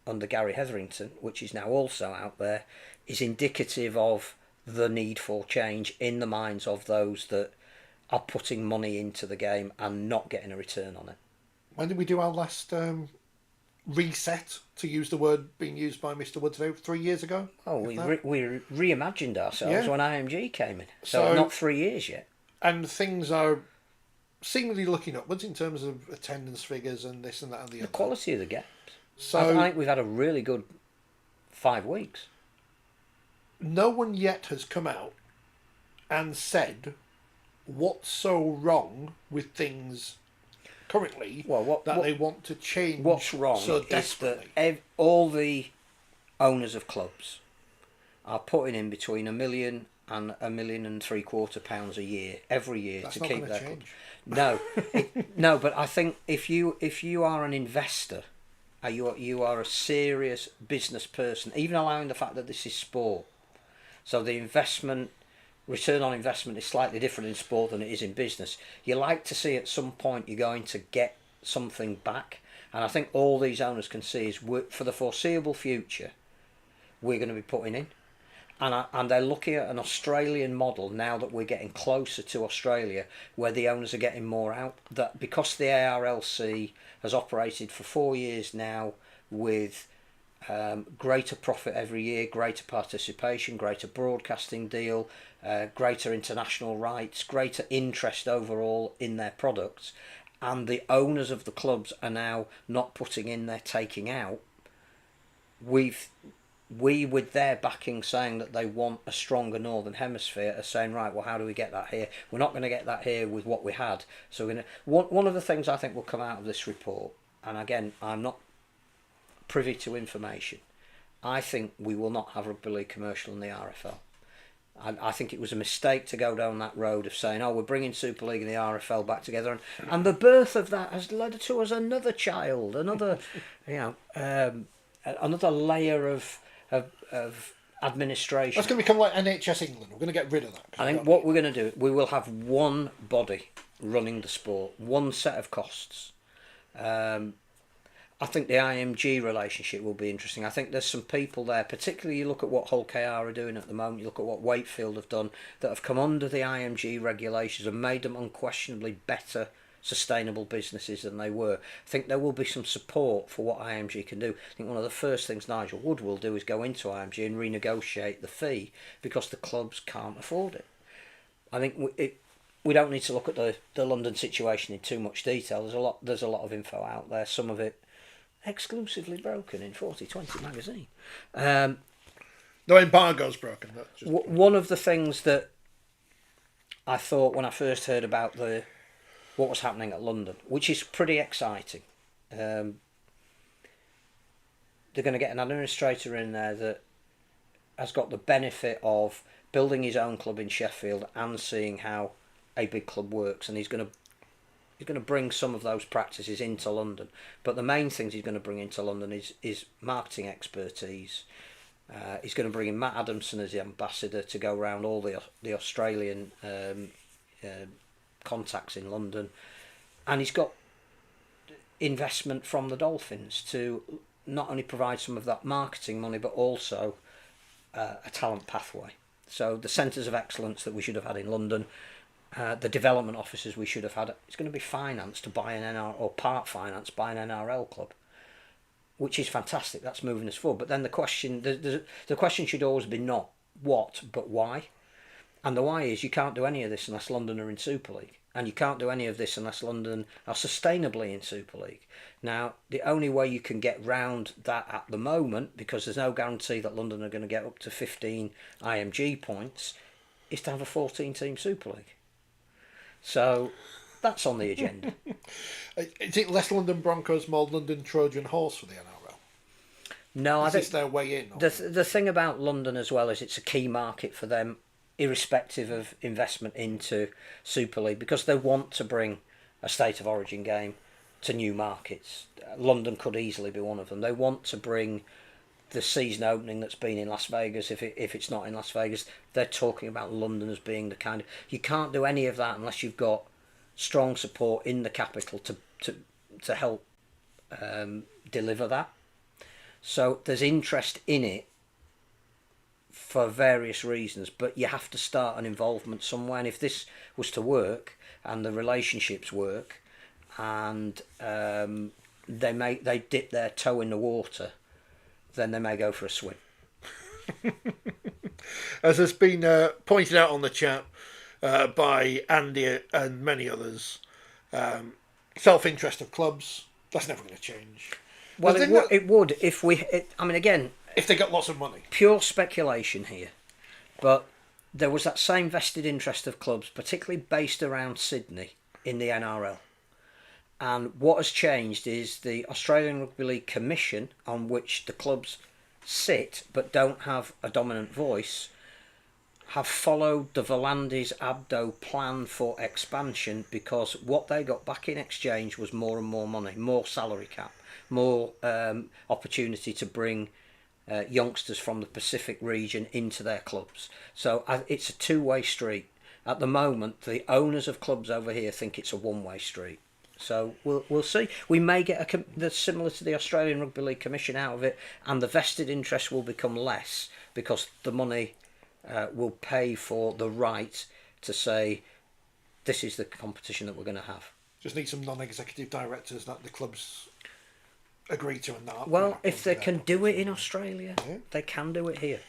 under Gary Hetherington, which is now also out there, is indicative of the need for change in the minds of those that are putting money into the game and not getting a return on it. When did we do our last reset, to use the word being used by Mr. Wood today, 3 years ago? Oh, we reimagined ourselves when IMG came in. So not 3 years yet. And things are seemingly looking upwards in terms of attendance figures and this and that and the other. The quality of the games. So I think we've had a really good 5 weeks. No one yet has come out and said what's so wrong with things currently they want to change. What's wrong so is that all the owners of clubs are putting in between £1 million and £1.75 million a year every year to keep their club. No, no, but I think if you are an investor, you are a serious business person, even allowing the fact that this is sport. So the return on investment is slightly different in sport than it is in business. You like to see at some point you're going to get something back. And I think all these owners can see is for the foreseeable future, we're going to be putting in. And they're looking at an Australian model now that we're getting closer to Australia, where the owners are getting more out. That because the ARLC has operated for 4 years now with greater profit every year, greater participation, greater broadcasting deal, greater international rights, greater interest overall in their products, and the owners of the clubs are now not putting in, they're taking out. we, with their backing, saying that they want a stronger Northern Hemisphere, are saying, right, well, how do we get that here? We're not going to get that here with what we had. So we're gonna, one of the things I think will come out of this report, and again, I'm not privy to information, I think we will not have rugby league commercial in the RFL. I think it was a mistake to go down that road of saying, oh, we're bringing Super League and the RFL back together, and the birth of that has led to us another child, another, another layer of administration. That's going to become like NHS England. We're going to get rid of that. I think what we're going to do, we will have one body running the sport, one set of costs. I think the IMG relationship will be interesting. I think there's some people there, particularly you look at what Hull KR are doing at the moment, you look at what Wakefield have done, that have come under the IMG regulations and made them unquestionably better sustainable businesses than they were. I think there will be some support for what IMG can do. I think one of the first things Nigel Wood will do is go into IMG and renegotiate the fee because the clubs can't afford it. I think we don't need to look at the London situation in too much detail. There's a lot of info out there, some of it exclusively broken in 4020 magazine. No embargo's broken. One of the things that I thought when I first heard about what was happening at London, which is pretty exciting, they're going to get an administrator in there that has got the benefit of building his own club in Sheffield and seeing how a big club works, and he's going to bring some of those practices into London. But the main things he's going to bring into London is marketing expertise. He's going to bring in Matt Adamson as the ambassador to go around all the Australian contacts in London. And he's got investment from the Dolphins to not only provide some of that marketing money, but also a talent pathway. So the centres of excellence that we should have had in London, the development officers we should have had, it's going to be financed to buy an NRL, or part financed by an NRL club, which is fantastic. That's moving us forward. But then the question should always be not what, but why. And the why is you can't do any of this unless London are in Super League. And you can't do any of this unless London are sustainably in Super League. Now, the only way you can get round that at the moment, because there's no guarantee that London are going to get up to 15 IMG points, is to have a 14-team Super League. So that's on the agenda. Is it less London Broncos, more London Trojan Horse for the NRL? No, I think it's their way in. The thing about London as well is it's a key market for them, irrespective of investment into Super League, because they want to bring a State of Origin game to new markets. London could easily be one of them. They want to bring the season opening that's been in Las Vegas, if it's not in Las Vegas. They're talking about London as being the kind of... You can't do any of that unless you've got strong support in the capital to help deliver that. So there's interest in it for various reasons, but you have to start an involvement somewhere. And if this was to work and the relationships work, and they dip their toe in the water, then they may go for a swim. As has been pointed out on the chat by Andy and many others, self-interest of clubs, that's never going to change. Well, it would if again, if they got lots of money. Pure speculation here, but there was that same vested interest of clubs, particularly based around Sydney, in the NRL. And what has changed is the Australian Rugby League Commission, on which the clubs sit but don't have a dominant voice, have followed the Volandis Abdo plan for expansion, because what they got back in exchange was more and more money, more salary cap, more opportunity to bring youngsters from the Pacific region into their clubs. So it's a two-way street. At the moment, the owners of clubs over here think it's a one-way street. So we'll see. We may get that's similar to the Australian Rugby League Commission out of it, and the vested interest will become less because the money will pay for the right to say this is the competition that we're going to have. Just need some non-executive directors that the clubs agree to and that. Well, if they can do it in Australia, they can do it here.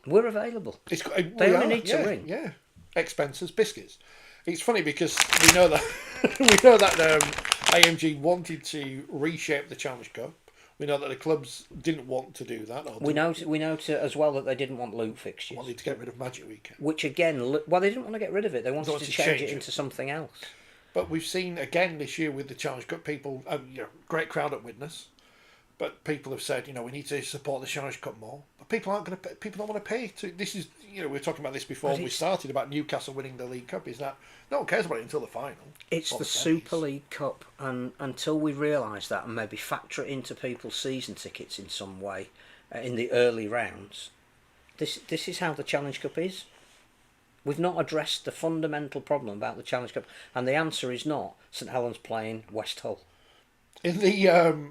We're available. They only need to ring. Yeah, expenses, biscuits. It's funny because we know that AMG wanted to reshape the Challenge Cup, We know that the clubs didn't want to do that. Or We know as well that they didn't want loot fixtures. wanted to get rid of Magic Weekend. Which again, well, they didn't want to get rid of it. They wanted to change it into something else. But we've seen again this year with the Challenge Cup, people, great crowd at Widnes, but people have said, we need to support the Challenge Cup more. But people aren't going to. People don't want to pay. This is, we were talking about this before we started about Newcastle winning the League Cup. Is that no one cares about it until the final? It's the Super League Cup, and until we realise that and maybe factor it into people's season tickets in some way in the early rounds, this is how the Challenge Cup is. We've not addressed the fundamental problem about the Challenge Cup, and the answer is not St Helens playing West Hull. In the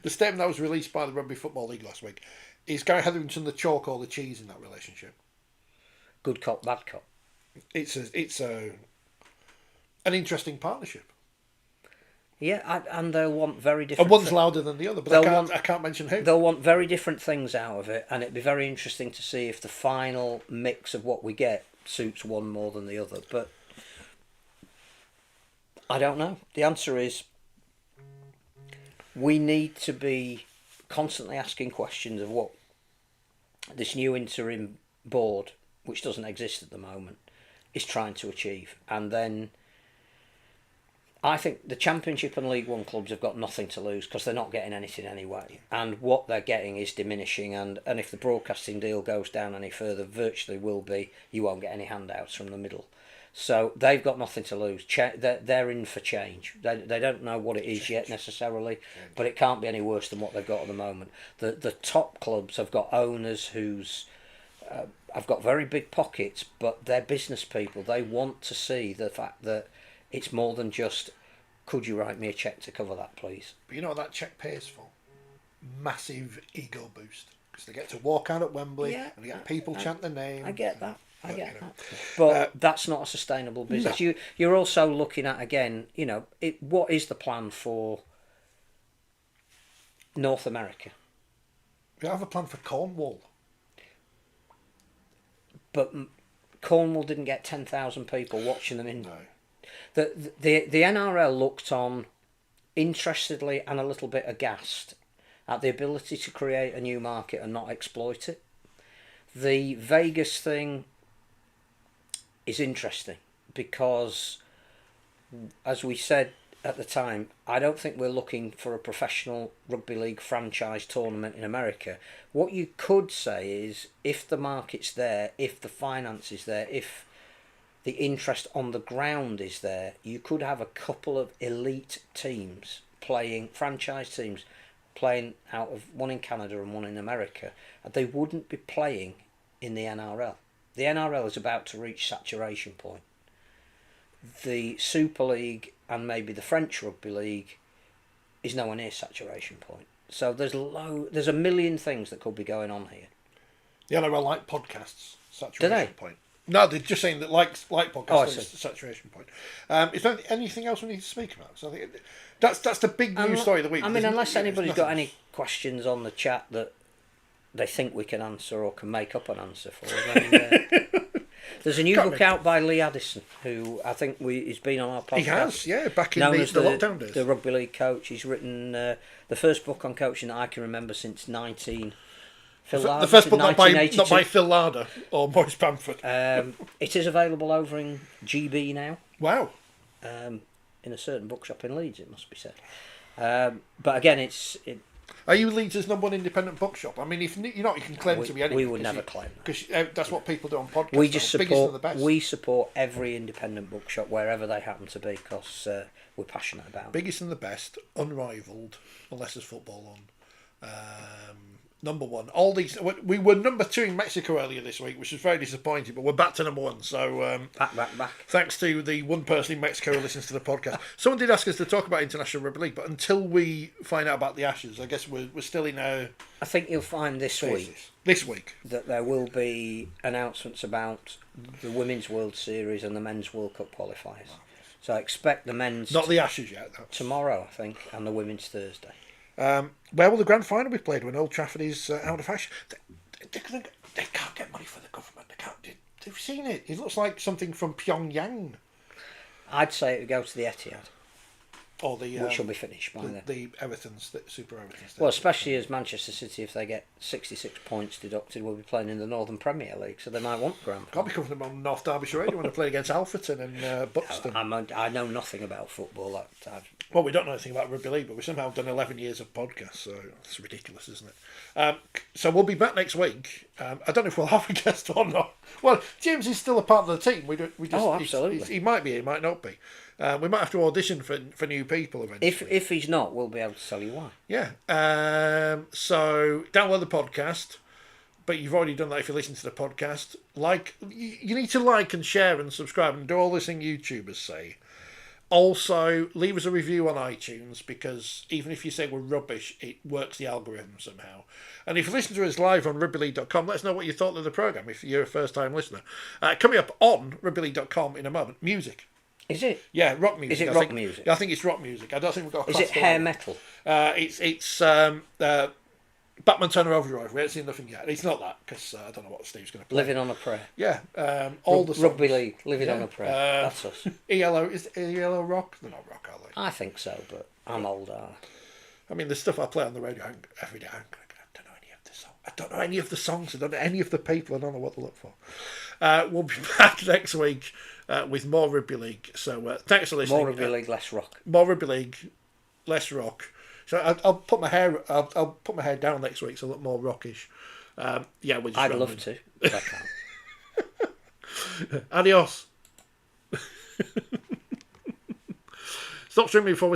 the statement that was released by the Rugby Football League last week, is Gary Hetherington the chalk or the cheese in that relationship? Good cop, bad cop. It's an interesting partnership. Yeah, and they'll want very different. And one's louder than the other, but I can't mention who. They'll want very different things out of it, and it'd be very interesting to see if the final mix of what we get suits one more than the other. But I don't know. The answer is we need to be constantly asking questions of what this new interim board, which doesn't exist at the moment, is trying to achieve. And then I think the Championship and League One clubs have got nothing to lose because they're not getting anything anyway. And what they're getting is diminishing. And if the broadcasting deal goes down any further, virtually will be, you won't get any handouts from the middle. So they've got nothing to lose. They're in for change. They don't know what it is yet necessarily, but it can't be any worse than what they've got at the moment. The top clubs have got owners who's have got very big pockets, but they're business people. They want to see the fact that it's more than just, could you write me a cheque to cover that, please? But you know what that cheque pays for? Massive ego boost. Because they get to walk out at Wembley and they get people chant their name. I get that. I get that. But that's not a sustainable business. No. You're also looking at, again, what is the plan for North America? We have a plan for Cornwall. But Cornwall didn't get 10,000 people watching them in. No. The NRL looked on interestedly and a little bit aghast at the ability to create a new market and not exploit it. The Vegas thing is interesting because, as we said at the time, I don't think we're looking for a professional rugby league franchise tournament in America. What you could say is, if the market's there, if the finance is there, if the interest on the ground is there, you could have a couple of elite teams playing, franchise teams playing out of one in Canada and one in America. They wouldn't be playing in the NRL. The NRL is about to reach saturation point. The Super League and maybe the French Rugby League is nowhere near saturation point. So there's a million things that could be going on here. The NRL like podcasts, saturation point. No, they're just saying that like podcasts is saturation point. Is there anything else we need to speak about? So I think that's the big news story of the week. I mean, unless anybody's got any questions on the chat that they think we can answer or can make up an answer for. There's a new book out by Lee Addison, who I think he's been on our podcast. He has, back in the lockdown days. The rugby league coach. He's written the first book on coaching that I can remember since the first book not by Phil Larder or Maurice Bamford. It is available over in GB now. Wow. In a certain bookshop in Leeds, it must be said. But again, Are you Leeds' number one independent bookshop? I mean, if you can claim to be anything. We would never claim that. Because that's what people do on podcasts. We support every independent bookshop wherever they happen to be because we're passionate about it. Biggest and the best, unrivalled, unless there's football on. Number one. All these. We were number 2 in Mexico earlier this week, which was very disappointing, but we're back to number 1. So back. Thanks to the one person in Mexico who listens to the podcast. Someone did ask us to talk about International Rugby League, but until we find out about the Ashes, I guess we're still in a. I think you'll find this week that there will be announcements about the Women's World Series and the Men's World Cup qualifiers. So I expect the men's not the Ashes yet though. Tomorrow, I think, and the women's Thursday. Where will the grand final be played when Old Trafford is out of fashion? They can't get money for the government. They've seen it. It looks like something from Pyongyang. I'd say it would go to the Etihad. or the which will be finished by then. The Everton's, the Super Everton's. Well, especially as Manchester City, if they get 66 points deducted, will be playing in the Northern Premier League, so they might want grand final. Can't be coming from on North Derbyshire Radio when they play against Alfreton and Buxton. I know nothing about football. Well, we don't know anything about rugby league, but we've somehow done 11 years of podcasts, so it's ridiculous, isn't it? So we'll be back next week. I don't know if we'll have a guest or not. Well, James is still a part of the team. We just, absolutely. He might be, he might not be. We might have to audition for new people eventually. If he's not, we'll be able to tell you why. Yeah. So download the podcast, but you've already done that if you listen to the podcast. You need to like and share and subscribe and do all this thing YouTubers say. Also, leave us a review on iTunes, because even if you say we're rubbish, it works the algorithm somehow. And if you listen to us live on rugbyleague.com, let us know what you thought of the programme if you're a first-time listener. Coming up on rugbyleague.com in a moment, music. Is it? Yeah, rock music. Is it rock music? I think it's rock music. I don't think we've got a Is it hair metal? It's Batman Turner Overdrive. We haven't seen nothing yet. It's not that, because I don't know what Steve's going to play. Living on a Prayer. Yeah, all the songs. Rugby League, Living on a Prayer. That's us. ELO, is ELO rock? They're not rock, are they? I think so, but I'm older. I mean, the stuff I play on the radio every day, I don't know any of the songs. I don't know any of the songs. I don't know any of the people. I don't know what to look for. We'll be back next week with more Rugby League. So thanks for listening. More Rugby League, less rock. More Rugby League, less rock. So I'll put my hair. I'll put my hair down next week so I look more rockish. Yeah, we're just I'd love to, but I can't. Adios. Stop streaming before we